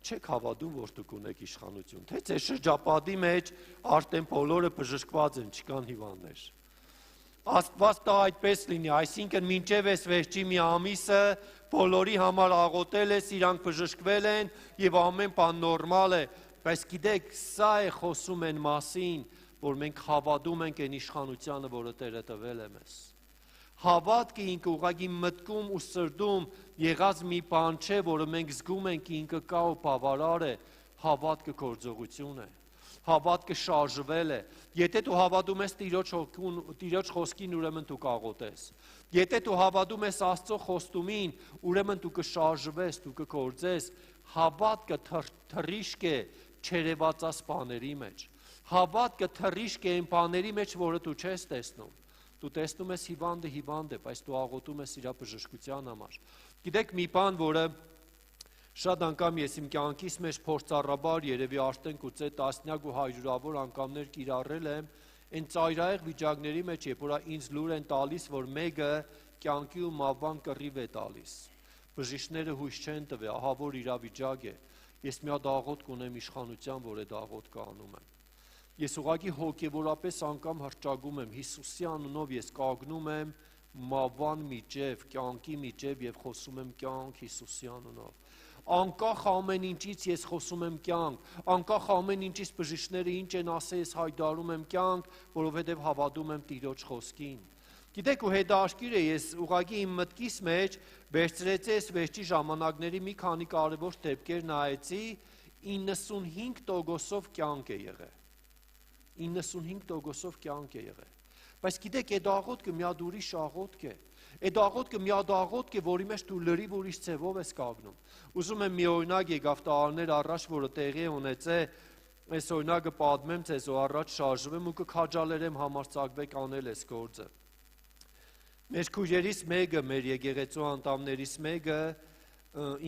Չեք հավատում, որ դուք ունեք իշխանություն, թե ձեր շրջապատի մեջ արդեն բոլորը բժշկված են, չկան հիվանդներ։ Աստված տա այդպես լինի, այսինքն մինչև այս վերջի մի ամիսը բոլորի համար աղոթել ես, իրանք բժշկվել են եւ ամեն բան նորմալ է, բայց գիտեք, սա է խոսում այն մասին, որ մենք հավատում ենք այն իշխանությանը, որը Տերը տվել է մեզ։ Հավատքը ինքը ուղղակի մտքում ու սրտում եղած մի բան չէ, որը մենք զգում ենք ինքը կա ու բավարար է, հավատքը գործողություն է։ Հավատքը շարժվել է։ Եթե դու հավատում ես Տիրոջ խոսքին, ուրեմն դու կաղոթես։ Եթե դու հավատում ես Աստծո խոստումին, ուրեմն դու կշարժվես, դու կգործես։ Հավատքը թռիչք է չերևացած բաների մեջ։ Հավատքը թռիչք է այն բաների մեջ, որը դու չես տեսնում։ Դու տեսնում ես հիվանդը, բայց դու աղոթում ես իր բժշկության համար։ Գիտեք մի բան, որը շատ անգամ ես իմ կյանքիս մեջ փորձառաբար երևի արդեն գուցե տասնյակ ու հարյուրավոր անգամներ կիրառել եմ, այն ծայրահեղ վիճակների մեջ, երբ որ ինձ լուր են տալիս, որ մեկը կյանքի ու մահվան կռիվ է տալիս։ Բժիշկները հույս չեն տվել, ահա որ իրավիճակ է։ Ես մի հատ աղոթք ունեմ իշխանության, որ այդ աղոթքը անում եմ։ Ես ուղղակի հոգևորապես անգամ հռչակում եմ Հիսուսի անունով, ես կանգնում եմ մահվան միջև, կյանքի միջև եւ խոսում եմ կյանք Հիսուսի անունով։ Անկախ ամեն ինչից ես խոսում եմ կյանք, անկախ ամեն ինչից բժիշկները ինչ են ասել, ես հայտարարում եմ կյանք, որովհետև հավատում եմ Տիրոջ խոսքին։ Գիտեք, ու հետաքրքիր է, ես ուղղակի իմ մտքիս մեջ վերցրեցի այս վերջի ժամանակների մի քանի կարևոր դեպքեր նայեցի, 95%-ով կյանք է եղել։ 95%-ով կյանք է եղել։ Բայց գիտեք, այդ աղոթքը մի հատ ուրիշ աղոթք է։ Այդ աղոթքը մի հատ աղոթք է, որի մեջ դու լրիվ ուրիշ ձևով ես կանգնում։ Ուզում եմ մի օրինակ եկավ տարիներ առաջ, որը տեղի ունեցել, այս օրինակը պատմեմ ձեզ, ու առաջ շարժվեմ ու կքաջալերեմ համարձակվեք անել այս գործը։ Մեր քույրերից մեկը, մեր եկեղեցու անդամներից մեկը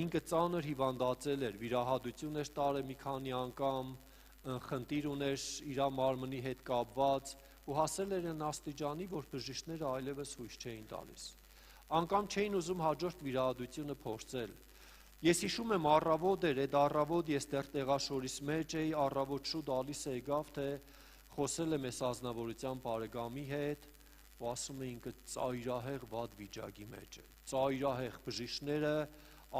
ինքը ծանր հիվանդացել էր, վիրահատություն էր տարել մի քանի անգամ, խնդիր ուներ իր մարմնի հետ կապված ու հասել էր այն աստիճանի, որ բժիշկները այլևս հույս չէին տալիս։ Անգամ չէին ուզում հաջորդ վիրահատությունը փորձել։ Ես հիշում եմ առավոտ էր, այդ առավոտ ես դեռ տեղաշորիս մեջ էի, առավոտ շուտ ալիս եկավ, թե խոսել եմ այս ազնվորության բարեկամի հետ, ու ասում է ինքը ծայրահեղ վատ վիճակի մեջ է։ Ծայրահեղ բժիշկները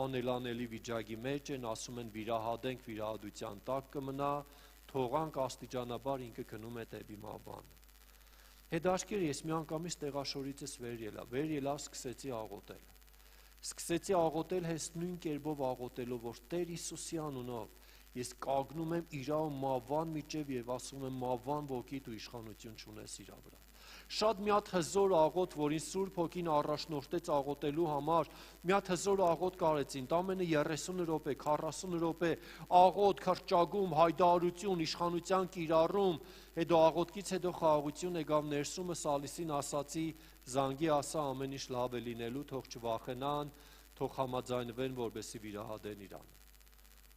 անելանելի վիճակի մեջ են, ասում են վիրահատենք, վիրահատության տակ կմնա, թողանք աստիճանաբար ինքը գնում է դեպի մահվան։ Հետաքրքիր ես մի անգամից տեղաշորիցս վեր ելա, սկսեցի աղոթել։ Սկսեցի աղոթել հենց նույն կերպով աղոթելով, որ Տեր Հիսուսի անունով ես կանգնում եմ իր մահվան միջև եւ ասում եմ մահվան ոգի դու իշխանություն չունես իր վրա։ Շատ մի հատ հզոր աղոթ, որին Սուրբ Հոգին առաջնորդեց աղոթելու համար, մի հատ հզոր աղոթ կարեցին, ամենը 30 րոպե, 40 րոպե աղոթ, քրճագում, հայտարարություն, իշխանության կիրառում, հետո աղոթքից հետո խաղաղություն եկավ ներսումս ալիսին ասացի, զանգի ասա ամեն ինչ լավ է լինելու, թող չվախենան, թող համաձայնվեն, որպեսզի վիրահատեն իրան։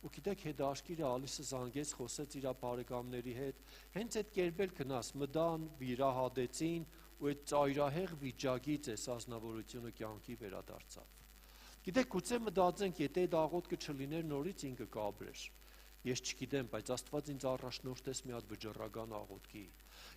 Ու գիտեք, հետաքրքիր է, ալիսը զանգեց, խոսեց իր բարեկամների հետ, հենց այդ կերպել գնաց, մտան, վիրահատեցին ու այդ ծայրահեղ վիճակից այս ազնվորությունը կյանքի վերադարձավ։ Գիտեք, գուցե մտածենք, եթե այդ աղոթքը չլիներ, նորից ինքը կապրեր։ Ես չգիտեմ, բայց Աստված ինձ առաջնորդեց մի հատ վճռական աղոթքի։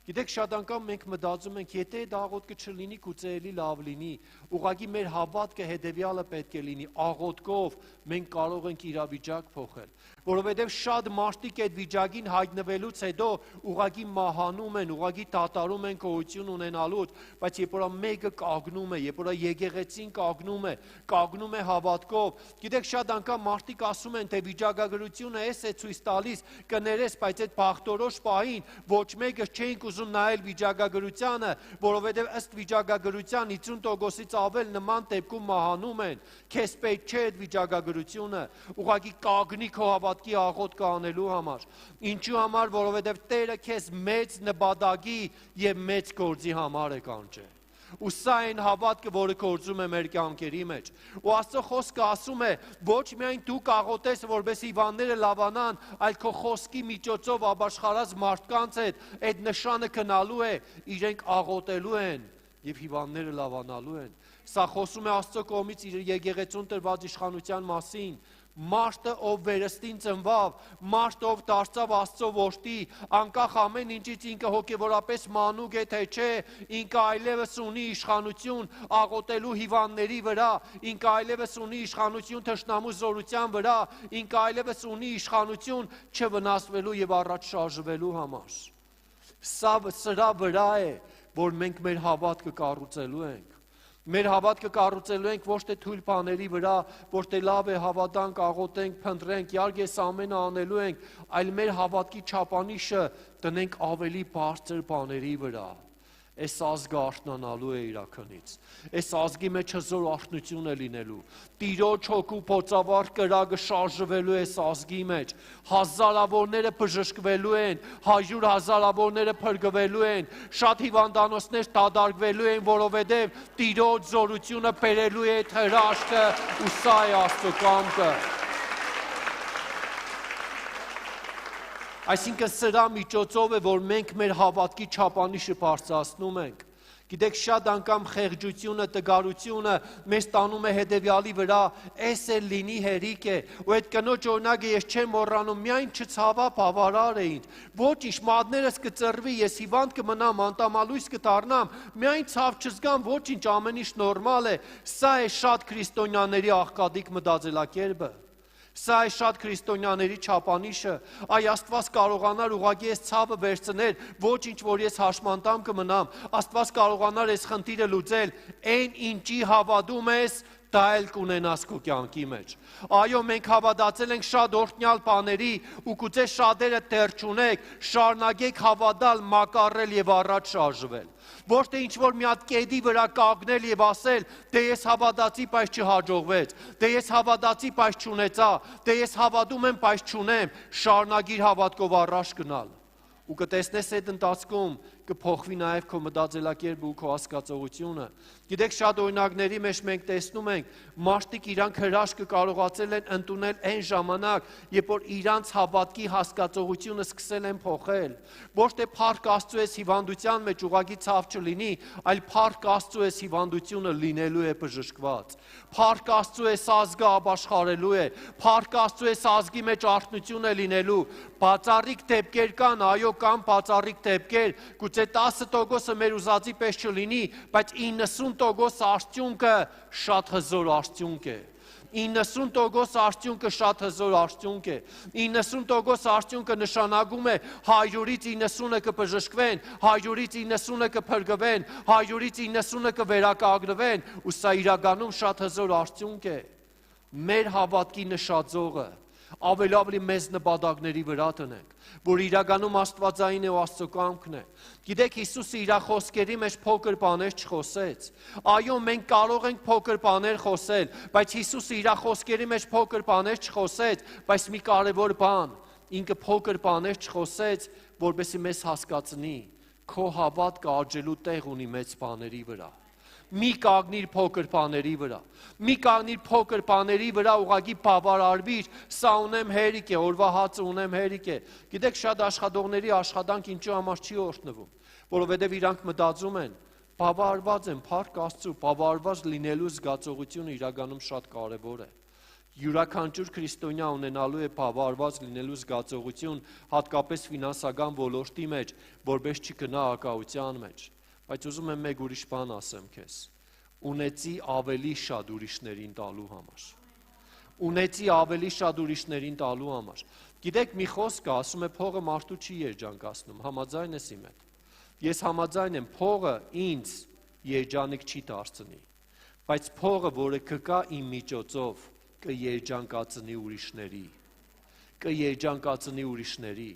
Գիտեք, շատ անգամ մենք մտածում ենք, եթե այդ աղոթքը չլինի, գուցե էլի լավ լինի։ Ուղղակի մեր հավատքը հետևյալը պետք է լինի, աղոթքով մենք կարող ենք իրավիճակ փոխել։ Որովհետև շատ մարդիկ այդ վիճակին հայտնվելուց հետո ուղղակի մահանում են, ուղղակի դատարում են գոյություն ունենալուց, բայց երբ որ մեկը կանգնում է, երբ որ եկեղեցին կանգնում է հավատքով, գիտեք, շատ անգամ մարդիկ ասում են, թե վիճակագրությունը էս է ցույց տալիս, կներես, բայց այդ բախտորոշ պահին ոչ մեկը չէինք ուզում նայել վիճակագրությանը, որովհետև ըստ վիճակագրության 50%-ից ավել նման դեպքում մահանում են։ Քեզ պետք չէ այդ վիճակագրությունը, ուղղակի կանգնի քո հավատքի աղոթքը անելու համար։ Ինչու համար, որովհետև Տերը քեզ մեծ նպատակի եւ մեծ գործի համար է կանչել։ Ու սա այն հավատքը, որը գործում է մեր կյանքերի մեջ։ Ու Աստծո խոսքը ասում է, ոչ միայն դու կաղոթես, որպես հիվանդները լավանան, այլ քո խոսքի միջոցով ապաշխարած մարդկանց հետ այդ նշանը գնալու է, իրենք աղոթելու են եւ հիվանդները լավանալու են։ Սա խոսում է Աստծո կողմից իր եկեղեցուն տրված իշխանության մասին։ Մարդը, ով վերստին ծնվավ, մարդը, ով դարձավ Աստծո որդի, անկախ ամեն ինչից ինքը հոգևորապես մանուկ է, թե չէ, ինքը այլևս ունի իշխանություն աղոթելու հիվանդների վրա, ինքը այլևս ունի իշխանություն թշնամու զորության վրա, ինքը այլևս ունի իշխանություն չվնասվելու եւ առաջ շարժվելու համար։ Սրա վրա է, որ մենք մեր հավատքը կառուցելու ենք։ Մեր հավատքը կառուցելու ենք ոչ թե թույլ բաների վրա, որ թե լավ է հավատանք, աղոթենք, փնտրենք, իհարկե այս ամենը անելու ենք, այլ մեր հավատքի չափանիշը տնենք ավելի բարձր բաների վրա։ Այս ազգը արթնանալու է իրաքնից։ Այս ազգի մեջ հզոր արթնություն է լինելու։ Տիրոջ հոգու փոցավառ կրակը շարժվելու է այս ազգի մեջ։ Հազարավորները բժշկվելու են, 100 հազարավորները փրկվելու են, շատ հիվանդանոցներ դադարվելու են, որովհետև Տիրոջ զորությունը բերելու է այդ հրաշքը ու սա է Աստծո կամքը։ Այսինքն սրա միջոցով է, որ մենք մեր հավատքի չափանիշը բարձրացնում ենք։ Գիտեք, շատ անգամ խեղճությունը, տգարությունը մեզ տանում է հետևյալի վրա, էս էլ լինի հերիք է, ու այդ կնոջ օրինակը ես չեմ մոռանում, միայն չցավա բավարար է ինձ, ոչինչ, մատներս կծրվի, ես հիվանդ կմնամ, անտամալույս կդառնամ, միայն ցավ չզգամ, ոչինչ, ամեն ինչ նորմալ է, սա է շատ քրիստոնյաների աղքատիկ մտածելակերպը։ Սա է շատ քրիստոնյաների չափանիշը, այ Աստված կարողանար ուղղակի այս ցավը վերցնել, ոչինչ որ ես հաշմանդամ կմնամ, Աստված կարողանար այս խնդիրը լուծել, այն ինչի հավատում ես, դա էլ կունենաս քո կյանքի մեջ։ Այո, մենք հավատացել ենք շատ օրհնյալ բաների ու գուցե շատերը դեռ չունեք, շարունակեք հավատալ, մակառել եւ առաջ շարժվել։ Ոչ թե ինչ-որ մի հատ կետի վրա կանգնել եւ ասել, դե ես հավատացի, բայց չհաջողվեց, դե ես հավատացի, բայց չունեցա, դե ես հավատում եմ, բայց չունեմ, շարունակիր հավատքով առաջ գնալ։ Ու կտեսնես այդ ընթացքում կփոխվի նաև քո մտածելակերպը ու քո հասկացողությունը։ Գիտեք, շատ օրինակների մեջ մենք տեսնում ենք, մարդիկ իրանք հրաշքը կարողացել են ընդունել այն ժամանակ, երբ որ իրանց հավատքի հասկացողությունը սկսել են փոխել։ Ոչ թե փառք Աստծո էս հիվանդության մեջ ուղղակի ցավ չլինի, այլ փառք Աստծո էս հիվանդությունը լինելու է բժշկված։ Փառք Աստծո էս ազգը ապաշխարելու է, փառք Աստծո էս ազգի մեջ արթնություն է լինելու։ Բացառիկ դեպքեր կան, այո, կան բացառիկ դեպքեր, գուցե 10% մեր ուզածի պես չլինի, բայց 90% արդյունքը շատ հզոր արդյունք է։ 90% արդյունքը շատ հզոր արդյունք է։ 90% արդյունքը նշանակում է 100-ից 90-ը կբժշկվեն, 100-ից 90-ը կփրկվեն, 100-ից 90-ը կվերականգնվեն, ու սա իրականում շատ հզոր արդյունք է։ Մեր հավատքի նշաձողը ավելի մեծ նպատակների վրա տնենք, որ իրականում աստվածային է ու Աստծո կամքն է։ Գիտեք, Հիսուսը իր խոսքերի մեջ փոքր բաներ չխոսեց։ Այո, մենք կարող ենք փոքր բաներ խոսել, բայց Հիսուսը իր խոսքերի մեջ փոքր բաներ չխոսեց, բայց մի կարևոր բան, ինքը փոքր բաներ չխոսեց, որպեսզի մեզ հասկացնի, քո հավատքը աճելու տեղ ունի մեծ բաների վրա։ Մի կանգնիր փոքր բաների վրա, մի կանգնիր փոքր բաների վրա, ուղղակի բավարարվիր, սա ունեմ հերիք է, օրվա հացը ունեմ հերիք է։ Գիտեք, շատ աշխատողների աշխատանք ինչու համար չի օրհնվում, որովհետև իրանք մտածում են, բավարարված են, փառք Աստծո, բավարարված լինելու զգացողությունը իրականում շատ կարևոր է։ Յուրաքանչյուր քրիստոնյա ունենալու է բավարարված լինելու զգացողություն, հատկապես ֆինանսական ոլորտի մեջ, որպես չգնա ակահության մեջ։ Բայց ուզում եմ մեկ ուրիշ բան ասեմ քեզ, ունեցի ավելի շատ ուրիշներին տալու համար, ունեցի ավելի շատ ուրիշներին տալու համար, գիտեք մի խոսքը ասում է փողը մարդու չի երջանկացնում, համաձայն ես իմ հետ, ես համաձայն եմ փողը ինձ երջանիկ չի դարձնի, բայց փողը որը կգա իմ միջոցով կերջանկացնի ուրիշների,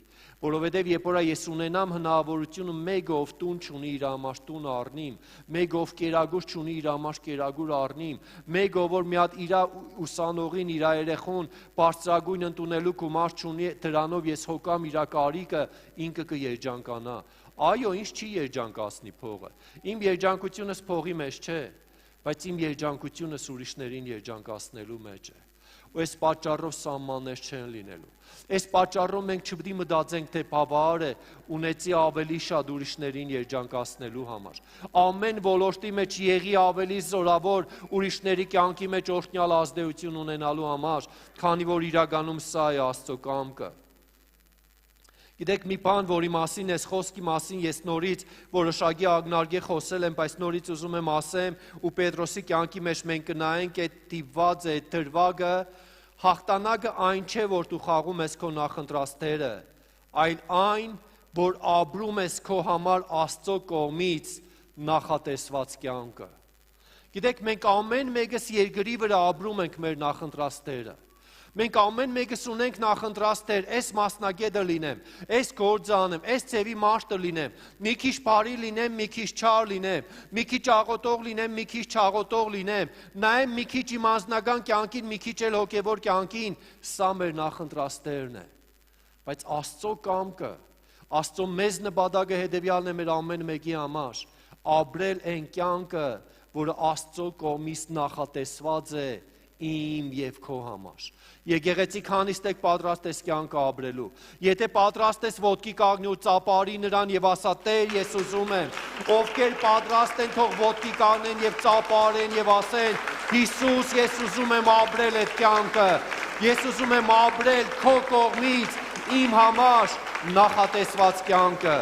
որովհետև երբ որ ես ունենամ հնարավորությունը մեկը ով տուն չունի իր համար տուն առնիմ, մեկը ով կերագուր չունի իր համար կերագուր առնիմ, մեկը որ մի հատ իր ուսանողին, իր երեխուն բարձրագույն ընդունելու գումար չունի, դրանով ես հոգամ իր կարիքը, ինքը կերջանկանա։ Այո, ինչ չի երջանկացնի փողը։ Իմ երջանկությունս փողի մեջ չէ, բայց իմ երջանկությունս ուրիշներին երջանկացնելու մեջ է։ Ու այս պատճառով սահմաններ չեն լինելու։ Այս պատճառով մենք չպետք է մտածենք, թե բավարար է ունեցի ավելի շատ ուրիշներին երջանկացնելու համար։ Ամեն ոլորտի մեջ եղի ավելի զորավոր ուրիշների կյանքի մեջ օրհնյալ ազդեցություն ունենալու համար, քանի որ իրականում սա է Աստծո կամքը։ Գիտեք, մի բան, որի մասին ես խոսքի մասին ես նորից որոշակի ակնարկե խոսել եմ, բայց նորից ուզում եմ ասեմ ու Պետրոսի կյանքի մեջ մենք կնայենք այդ տիպված է դրվագը, հաղթանակը այն չէ, որ դու խաղում ես քո նախընտրած դերը, այլ այն, որ ապրում ես քո համար Աստծո կողմից նախատեսված կյանքը։ Գիտեք, մենք ամեն մեկս երկրի վրա ապրում ենք մեր նախընտրած դերը։ Մենք ամեն մեկս ունենք նախընտրած Տեր, այս մասնագետը լինեմ, այս գործը անեմ, այս ձևի մարդը լինեմ, մի քիչ բարի լինեմ, մի քիչ չար լինեմ, մի քիչ աղոտող լինեմ, մի քիչ չաղոտող լինեմ, նայեմ մի քիչ իմ անձնական կյանքին, մի քիչ էլ հոգևոր կյանքին, սա մեր նախընտրած Տերն է։ Բայց Աստծո կամքը, Աստծո մեզ նպատակը հետևյալն է մեր ամեն մեկի համար, ապրել այն կյանքը, որը Աստծո կողմից նախատեսված է իմ եւ քո համար։ Եկեղեցի քանիստ եք պատրաստ ես կյանքը ապրելու։ Եթե պատրաստ ես ոտքի կանգնի ու ծապարի նրան եւ ասա Տեր, ես ուզում եմ, ովքեր պատրաստ են, թող ոտքի կանգնեն եւ ծապարեն եւ ասեն Հիսուս, ես ուզում եմ ապրել այդ կյանքը։ Ես ուզում եմ ապրել քո կողմից իմ համար նախատեսված կյանքը։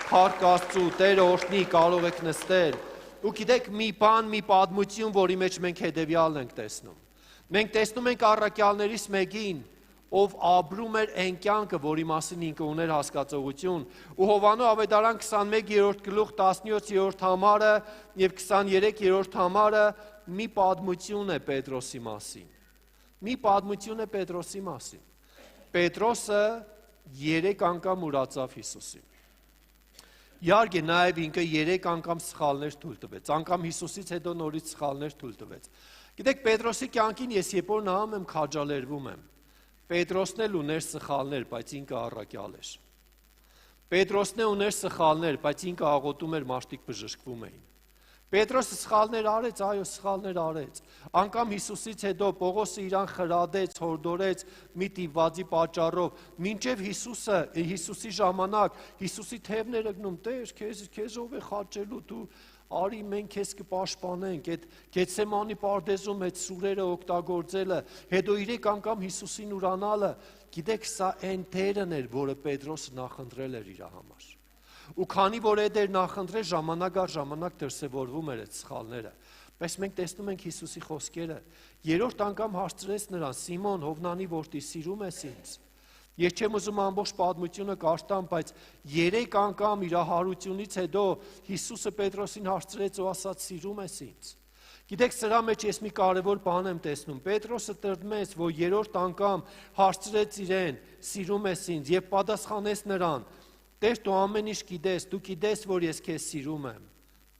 Փառք Աստծու, Տերը օրհնի, կարող եք նստել։ Ու գիտեք մի բան, մի պատմություն, որի մեջ մենք հետևյալն ենք տեսնում։ Մենք տեսնում ենք առաքյալներից մեկին, ով ապրում էր այն կյանքը, որի մասին ինքը ուներ հասկացողություն, ու Հովանու ավետարան 21-րդ գլուխ 17-րդ համարը եւ 23-րդ համարը մի պատմություն է Պետրոսի մասին։ Մի պատմություն է Պետրոսի մասին։ Պետրոսը 3 անգամ ուրացավ Հիսուսին։ Իհարկե նաև ինքը 3 անգամ սխալներ թույլ տվեց, անգամ Հիսուսից հետո նորից սխալներ թույլ տվեց։ Գիտեք, Պետրոսի կյանքին ես երբ որ նայում եմ, քաջալերվում եմ։ Պետրոսն էլ ուներ սխալներ, բայց ինքը առաքյալ էր։ Պետրոսն էլ ուներ սխալներ, բայց ինքը աղոթում էր, մարդիկ բժշկվում էին։ Պետրոսը սխալներ արեց, այո, սխալներ արեց։ Անկամ Հիսուսից հետո Պողոսը իրան խրադեց, հորդորեց մի տիվվածի պատճառով, մինչև Հիսուսի ժամանակ, Հիսուսի թևները գնում, Տեր, քեզ ով է խաչելու, դու արի մենք քեզ կպաշտպանենք, այդ Գեթսեմանի պարտեզում այդ սուրերը օգտագործելը, հետո 3 անգամ Հիսուսին ուրանալը, գիտեք, սա այն դերն էր, որը Պետրոսը նախընտրել էր իր համար։ Ու քանի որ այդ էր նախընտրել, ժամանակ առ ժամանակ դրսևորվում էր այդ սխալները։ Բայց մենք տեսնում ենք Հիսուսի խոսքերը։ 3-րդ անգամ հարցրեց նրան. Սիմոն, Հովնանի որդի, սիրում ես ինձ։ Ես չեմ ուզում ամբողջ պատմությունը կարդամ, բայց 3 անգամ իր հարությունից հետո Հիսուսը Պետրոսին հարցրեց ու ասաց. սիրում ես ինձ։ Գիտեք, սրա մեջ ես մի կարևոր բան եմ տեսնում։ Պետրոսը տրտմեց, որ 3-րդ անգամ հարցրեց իրեն. սիրում ես ինձ, եւ պատասխանեց նրան. Տեր, դու ամեն ինչ գիտես, դու գիտես, որ ես քեզ սիրում եմ։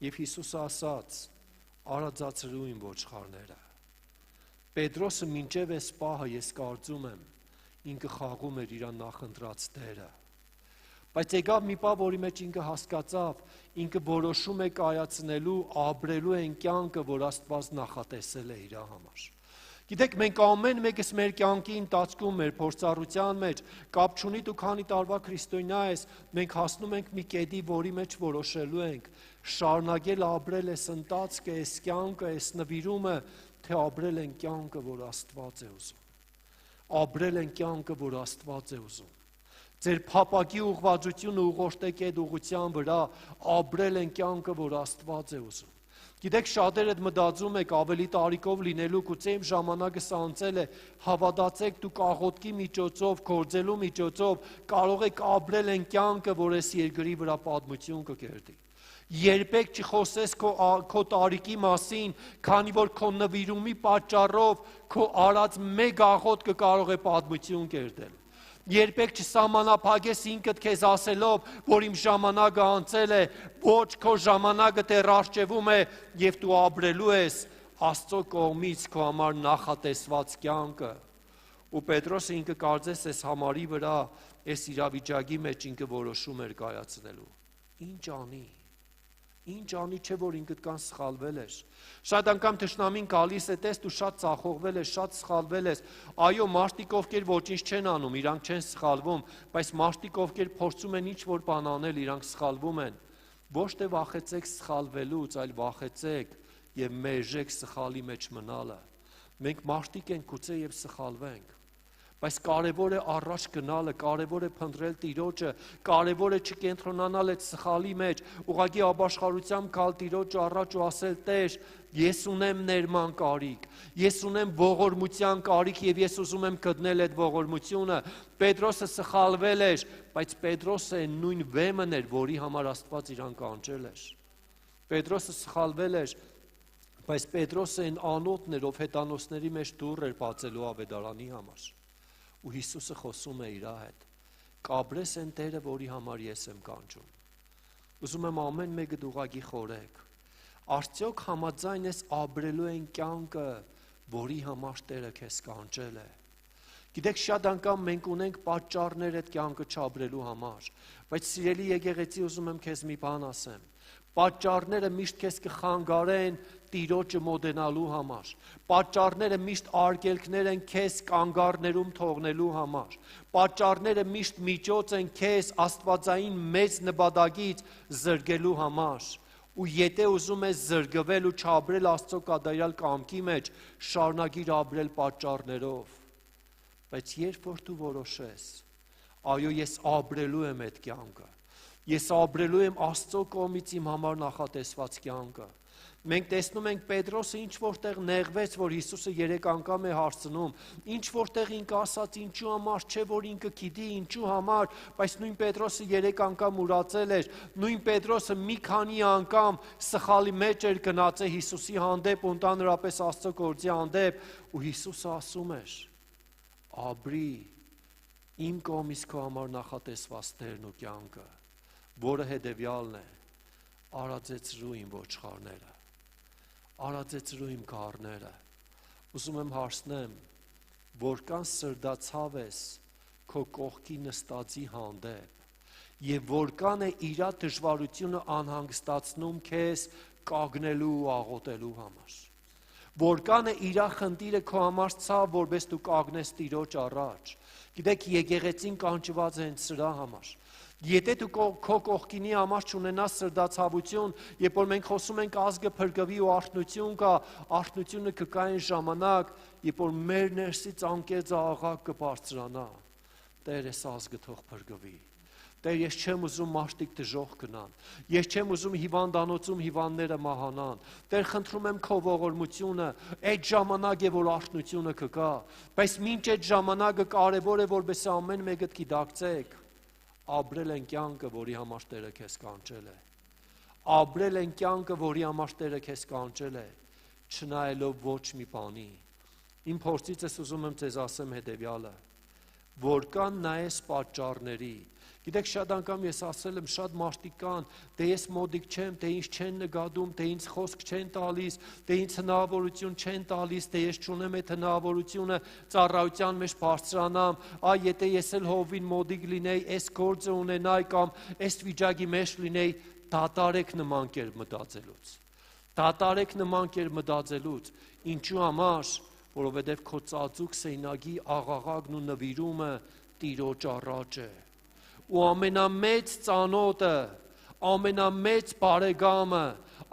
Եվ Հիսուսը ասաց. արածացրու իմ ոչխարները։ Պետրոսը մինչև այս պահը ես կարծում եմ, ինքը խաղում էր իր նախընտրած դերը։ Բայց եկավ մի պահ, որի մեջ ինքը հասկացավ, ինքը որոշում է կայացնելու, ապրելու այն կյանքը, որ Աստված նախատեսել է իր համար։ Գիտեք, մենք ամեն մեկս մեր կյանքի ընթացքում, մեր փորձառության մեջ, կապ չունի դու քանի տարվա քրիստոնյա ես, մենք հասնում ենք մի կետի, որի մեջ որոշելու ենք, շարունակել ապրել այս ընթացքը, այս կյանքը, այս նվիրումը, թե ապրել են կյանքը, որ Աստված է ուզում։ Ապրել են կյանքը, որ Աստված է ուզում։ Ձեր փապակի ուղղվածությունը ուղղորդեք այդ ուղղության վրա, ապրել են կյանքը, որ Աստված է ուզում։ Գիտեք, շատերը մտածում եք ավելի տարիքով լինելու, գուցե իմ ժամանակը սանցել է, հավատացեք, դուք աղոթքի միջոցով, գործելու միջոցով կարող եք ապրել այն կյանքը, որ այս երկրի վրա պատմություն կկերտի։ Երբեք չխոսես քո տարիքի մասին, քանի որ քո նվիրումի պատճառով քո արած մեկ աղոթքը կարող է պատմություն կերտել։ Երբեք չսահմանափակես ինքդ քեզ ասելով, որ իմ ժամանակը անցել է, ոչ քո ժամանակը դեռ առջևում է եւ դու ապրելու ես Աստծո կողմից քո համար նախատեսված կյանքը։ Ու Պետրոսը ինքը կարծես այս համարի վրա, այս իրավիճակի մեջ ինքը որոշում էր կայացնելու։ Ինչ անի։ Ինչ անի, չէ որ ինքդ կան սխալվել ես։ Շատ անգամ թշնամին գալիս է, տես դու շատ ծախողվել ես, շատ սխալվել ես։ Այո, մարդիկ ովքեր ոչինչ չեն անում, իրանք չեն սխալվում, բայց մարդիկ ովքեր փորձում են ինչ-որ բան անել, իրանք սխալվում են։ Ոչ թե վախեցեք սխալվելուց, այլ վախեցեք եւ մերժեք սխալի մեջ մնալը։ Մենք մարդիկ ենք, գուցե եւ սխալվենք։ Բայց կարևոր է առաջ գնալը, կարևոր է փնտրել Տիրոջը, կարևոր է չկենտրոնանալ այդ սխալի մեջ, ուղղակի ապաշխարությամբ գալ Տիրոջը առաջ ու ասել. Տեր, ես ունեմ ներման կարիք, ես ունեմ ողորմության կարիք եւ ես ուզում եմ գտնել այդ ողորմությունը։ Պետրոսը սխալվել էր, բայց Պետրոսը նույն վեմն էր, որի համար Աստված իրան կանչել էր։ Պետրոսը սխալվել էր, Բայց Պետրոսը այն անոթն էր, ով հետանոսների մեջ դուռ էր բացելու ավետարանի համար։ Ու Հիսուսը խոսում է իր հետ. կաբրես են Տերը, որի համար ես եմ կանչում։ Ուզում եմ ամեն մեկը ուղղակի խորեք։ Արդյոք համաձայն ես ապրելու են կյանքը, որի համար Տերը քեզ կանչել է։ Գիտեք, շատ անգամ մենք ունենք պատճառներ այդ կյանքը չապրելու համար, բայց սիրելի եկեղեցի, ուզում եմ քեզ մի բան ասեմ։ Պատճառները միշտ քեզ կխանգարեն Տիրոջը մոտենալու համար։ Պատճառները միշտ արգելքներ են քեզ կանգառներում թողնելու համար։ Պատճառները միշտ միջոց են քեզ աստվածային մեծ նպատակից զրկելու համար։ Ու եթե ուզում ես զրկվել ու չապրել Աստծո կատարյալ կամքի մեջ, շարունակիր ապրել պատճառներով։ Բայց երբ որ դու որոշես, այո, ես ապրելու եմ այդ կյանքը, ես ապրելու եմ Աստծո կողմից իմ համար նախատեսված կյանքը։ Մենք տեսնում ենք Պետրոսը ինչ որտեղ նեղվեց, որ Հիսուսը 3 անգամ է հարցնում, ինչ որտեղ ինքը ասաց ինչու համար չէ, որ ինքը գիտի ինչու համար, բայց նույն Պետրոսը 3 անգամ ուրացել էր, նույն Պետրոսը մի քանի անգամ սխալի մեջ էր գնացել Հիսուսի հանդեպ ու ընդհանրապես Աստծո գործի հանդեպ, ու Հիսուսը ասում էր. Ապրի իմ կողմից քո համար նախատեսված Տերն ու կյանքը, որը հետևյալն է. արածեցրու իմ ոչխարները, արածեցրու իմ գառները։ Ուզում եմ հարցնեմ, որքան սրտացավ ես քո կողքի նստածի հանդեպ եւ որքան է իր դժվարությունը անհանգստացնում քեզ կանգնելու ու աղոթելու համար։ Որքան է իր խնդիրը քո համար ցավ, որպես դու կանգնես Տիրոջ առաջ։ Գիտեք, եկեղեցին կանչված է հենց սրա համար։ Եթե դու քո կողքինի համար չունենաս սրտացավություն, երբ որ մենք խոսում ենք ազգը փրկվի ու արթնություն կա, արթնությունը կգա այն ժամանակ, երբ որ մեր ներսից անկեղծ աղաղակ կբարձրանա. Տեր, այս ազգը թող փրկվի։ Տեր, ես չեմ ուզում մարդիկ դժոխք գնան, ես չեմ ուզում հիվանդանոցում հիվանդները մահանան, Տեր, խնդրում եմ քո ողորմությունը, այդ ժամանակ է, որ արթնությունը կգա, բայց մինչ այդ ժամանակը կարևոր է, որպեսզի ամեն մեկը գիտակցեք, ապրել են կյանքը, որի համար Տերը քեզ կանչել է, ապրել են կյանքը, որի համար Տերը քեզ կանչել է, չնայելով ոչ մի բանի։ Իմ փորձից ես ուզում եմ ձեզ ասեմ հետևյալը, որքան նայես պատճառների։ Գիտեք, շատ անգամ ես ասել եմ, շատ մարդիկ կան, դե ես մոդիկ չեմ, դե ինձ չեն նկատում, դե ինձ խոսք չեն տալիս, դե ինձ հնարավորություն չեն տալիս, դե ես չունեմ այդ հնարավորությունը ծառայության մեջ բարձրանամ, եթե ես էլ հովին մոդիկ լինեի, այս գործը ունենայի կամ այս վիճակի մեջ լինեի, դատարեք նման կերպ մտածելուց։ Դատարեք նման կերպ մտածելուց։ Ինչու համար, որովհետև քո ծածուկ սեյնագի աղաղակն ու նվիրումը Տիրոջ առաջ է։ Ու ամենամեծ ծանոթը, ամենամեծ բարեկամը,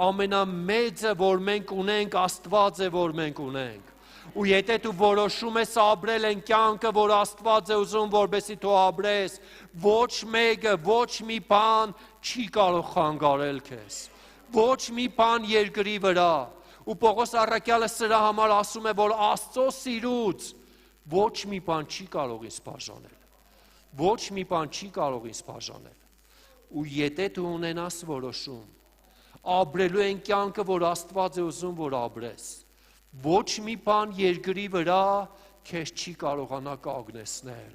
ամենամեծը, որ մենք ունենք, Աստված է, որ մենք ունենք։ Ու եթե դու որոշում ես ապրել են կյանքը, որ Աստված է ուզում, որպեսզի դու ապրես, ոչ մեկը, ոչ մի բան չի կարող խանգարել քեզ։ Ոչ մի բան երկրի վրա։ Ու Պողոս առաքյալը սրա համար ասում է, որ Աստծո սիրուց ոչ մի բան չի կարող ինձ բաժանել։ Ոչ մի բան չի կարող ինձ բաժանել։ Ու եթե դու ունենաս որոշում, ապրելու են կյանքը, որ Աստված է ուզում, որ ապրես, ոչ մի բան երկրի վրա քեզ չի կարողանա կանգնեցնել։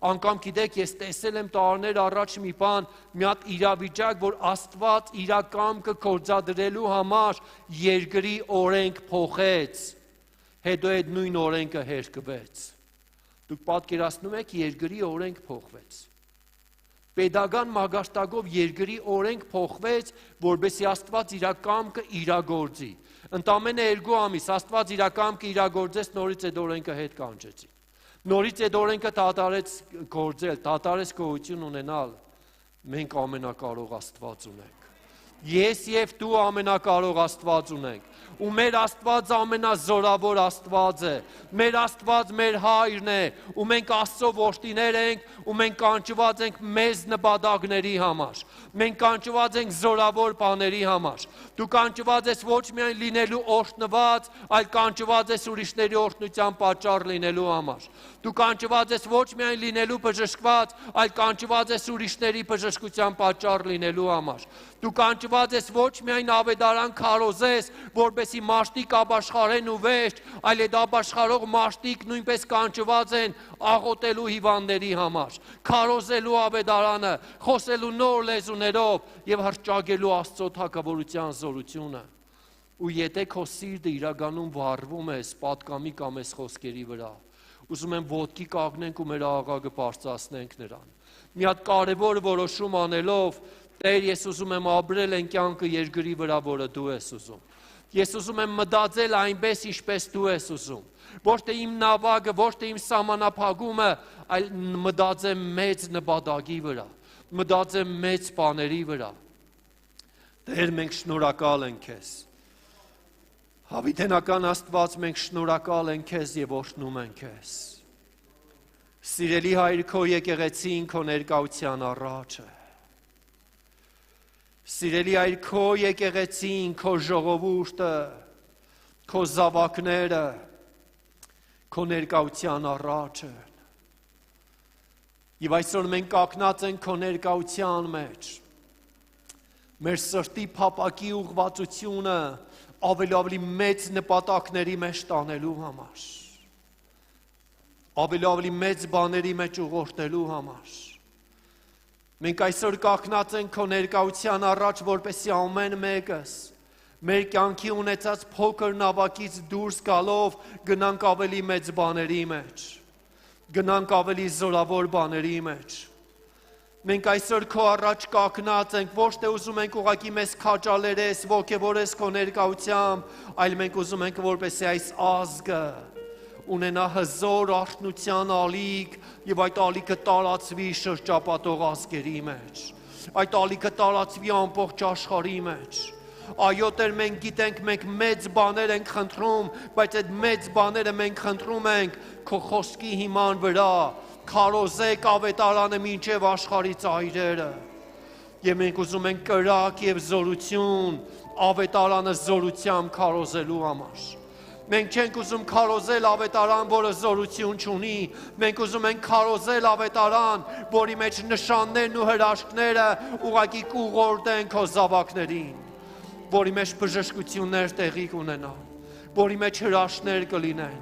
Անկամ գիտեք, ես տեսել եմ տարիներ առաջ մի բան, մի հատ իրավիճակ, որ Աստված իր կամքը գործադրելու համար երկրի օրենք փոխեց, հետո այդ նույն օրենքը հերկվեց։ Դուք պատկերացնում եք, երկրի օրենք փոխվեց։ Պետական մագարտակով երկրի օրենք փոխվեց, որպեսզի Աստված իր կամքը իրագործի։ Ընդամենը 2 ամիս Աստված իր կամքը իրագործեց, նորից այդ օրենքը հետ կանչեցին։ Նորից այդ օրենքը դադարեց գործել, դադարեց գոյություն ունենալ։ Մենք ամենակարող Աստված ունենք։ Ես եւ դու ամենակարող Աստված ունենք։ Ու մեր Աստված ամենազորավոր Աստված է։ Մեր Աստված մեր Հայրն է, ու մենք Աստծո որդիներ ենք, ու մենք կանչված ենք մեծ նպատակների համար։ Մենք կանչված ենք զորավոր բաների համար։ Դու կանչված ես ոչ միայն լինելու օրհնված, այլ կանչված ես ուրիշների օրհնության պատճառ լինելու համար։ Դու կանչված ես ոչ միայն լինելու բժշկված, այլ կանչված ես ուրիշների բժշկության պատճառ լինելու համար։ Դու կանչված կանչված ես ոչ միայն ավետարան քարոզես, որպեսի մաշտիկ ապաշխարեն ու վերջ, այլ այդ ապաշխարող մաշտիկ նույնպես կանչված են աղոթելու հիվանդների համար, քարոզելու ավետարանը, խոսելու նոր լեզուներով եւ հռչակելու Աստծո թագավորության զորությունը։ Ու եթե քո սիրտը իրականում վառվում ես պատկամի կամ այս խոսքերի վրա, ուզում եմ ոտքի կանգնենք ու մեր աղաղակը բարձրացնենք նրան։ Մի հատ կարևոր որոշում անելով, Տեր, ես ուզում եմ ապրել այն կյանքը երկրի վրա, որը դու ես ուզում։ Ես ուզում եմ մտածել այնպես, ինչպես դու ես ուզում։ Ոչ թե իմ նավակը, ոչ թե իմ սահմանափակումը, այլ մտածեմ մեծ նպատակի վրա, մտածեմ մեծ բաների վրա։ Տեր, մենք շնորհակալ ենք քեզ։ Հավիտենական Աստված, մենք շնորհակալ ենք քեզ եւ օրհնում ենք քեզ։ Սիրելի Հայր, քո եկեղեցին քո ներկայության առաջ է։ Սիրելի Հայր, քո եկեղեցին, քո ժողովուրդը, քո զավակները քո ներկայության առաջ են։ Եվ այսօր մենք կանգնած ենք քո ներկայության մեջ։ Մեր սրտի փափակի ուղղվածությունը ավելի մեծ նպատակների մեջ տանելու համար, ավելի մեծ բաների մեջ ուղղորդելու համար։ Մենք այսօր կանգնած ենք քո ներկայության առաջ, որպեսզի ամեն մեկս մեր կյանքի ունեցած փոքր նավակից դուրս գալով գնանք ավելի մեծ բաների մեջ, գնանք ավելի զորավոր բաների մեջ։ Մենք այսօր քո առաջ կանգնած ենք, ոչ թե ուզում ենք ուղղակի մեզ քաջալերես, ոգևորես քո ներկայությամբ, այլ մենք ուզում ենք, որպեսզի այս ազգը ունենա հզոր արթնության ալիք եւ այդ ալիքը տարածվի շրջապատող ազգերի մեջ, այդ ալիքը տարածվի ամբողջ աշխարհի մեջ։ Այո, Տեր, մենք գիտենք, մենք մեծ բաներ ենք խնդրում, բայց այդ մեծ բաները մենք խնդրում ենք քո խոսքի հիման վրա, քարոզեք ավետարանը մինչև աշխարհի ծայրերը։ Եվ մենք ուզում ենք կրակ եւ զորություն ավետարանը զորությամբ քարոզելու համար։ Մենք չենք ուզում քարոզել ավետարան, որը զորություն չունի։ Մենք ուզում ենք քարոզել ավետարան, որի մեջ նշաններն ու հրաշքները ուղղակի կուղորդեն քո զավակներին, որի մեջ բժշկություններ տեղի կունենան, որի մեջ հրաշքներ կլինեն,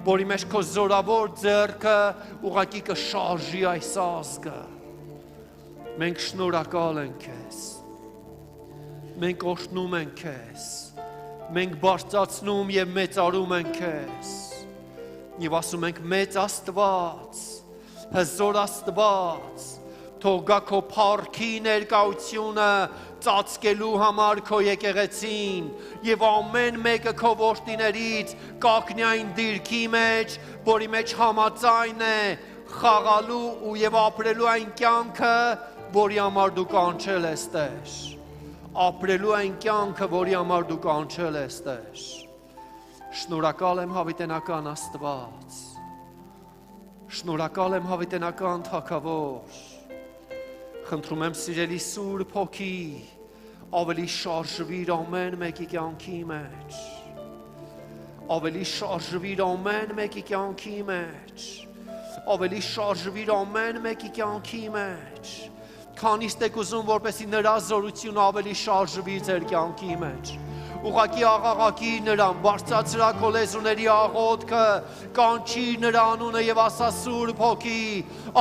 որի մեջ քո զորավոր ձեռքը ուղղակի կշարժի այս ազգը։ Մենք շնորհակալ ենք քեզ։ Մենք օրհնում ենք քեզ։ Մենք բարձրացնում եւ մեծարում ենք քեզ։ Եվ ասում ենք մեծ Աստված, հզոր Աստված, թող գա քո փառքի ներկայությունը ծածկելու համար քո եկեղեցին եւ ամեն մեկը քո որդիներից կակնի այն դիրքի մեջ, որի մեջ համաձայն է խաղալու ու եւ ապրելու այն կյանքը, որի համար դու կանչել ես, Տեր։ Ապրելու այն կյանքը, որի համար դու կանչել ես, Տեր։ Շնորհակալ եմ հավիտենական Աստված։ Շնորհակալ եմ հավիտենական Թագավոր։ Խնդրում եմ սիրելի Սուրբ Հոգի, ավելի շարժվիր ամեն մեկի կյանքի մեջ։ Ավելի շարժվիր ամեն մեկի կյանքի մեջ։ Ավելի շարժվիր ամեն մեկի կյանքի մեջ։ Քանիստ եք ուզում, որպեսզի նրա զորությունը ավելի շարժվի ձեր կյանքի մեջ։ Ուղղակի աղաղակի նրան, բարձրացրա քո լեզուների աղոթքը, կանչի նրա անունը եւ ասա Սուրբ Հոգի,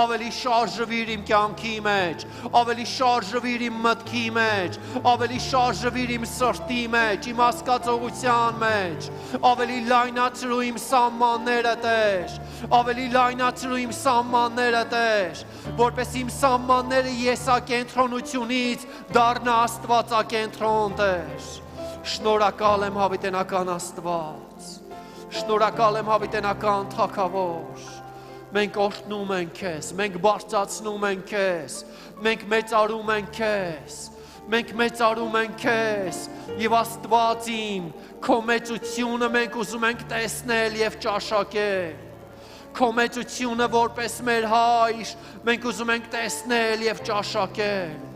ավելի շարժվիր իմ կյանքի մեջ, ավելի շարժվիր իմ մտքի մեջ, ավելի շարժվիր իմ սրտի մեջ, իմ հասկացողության մեջ, ավելի լայնացրու իմ սահմանները, Տեր, ավելի լայնացրու իմ սահմանները, Տեր, որպես իմ սահմանները եսակենտրոնությունից դառնա աստվածակենտրոն, Տեր։ Շնորհակալ եմ հավիտենական Աստված, շնորհակալ եմ հավիտենական Թագավոր։ Մենք օրհնում ենք քեզ, մենք բարձրացնում ենք քեզ, մենք մեծարում ենք քեզ, մենք մեծարում ենք քեզ եւ Աստված իմ, քո մեծությունը մենք ուզում ենք տեսնել եւ ճաշակել։ Քո մեծությունը որպես մեր հայր, մենք ուզում ենք տեսնել եւ ճաշակել։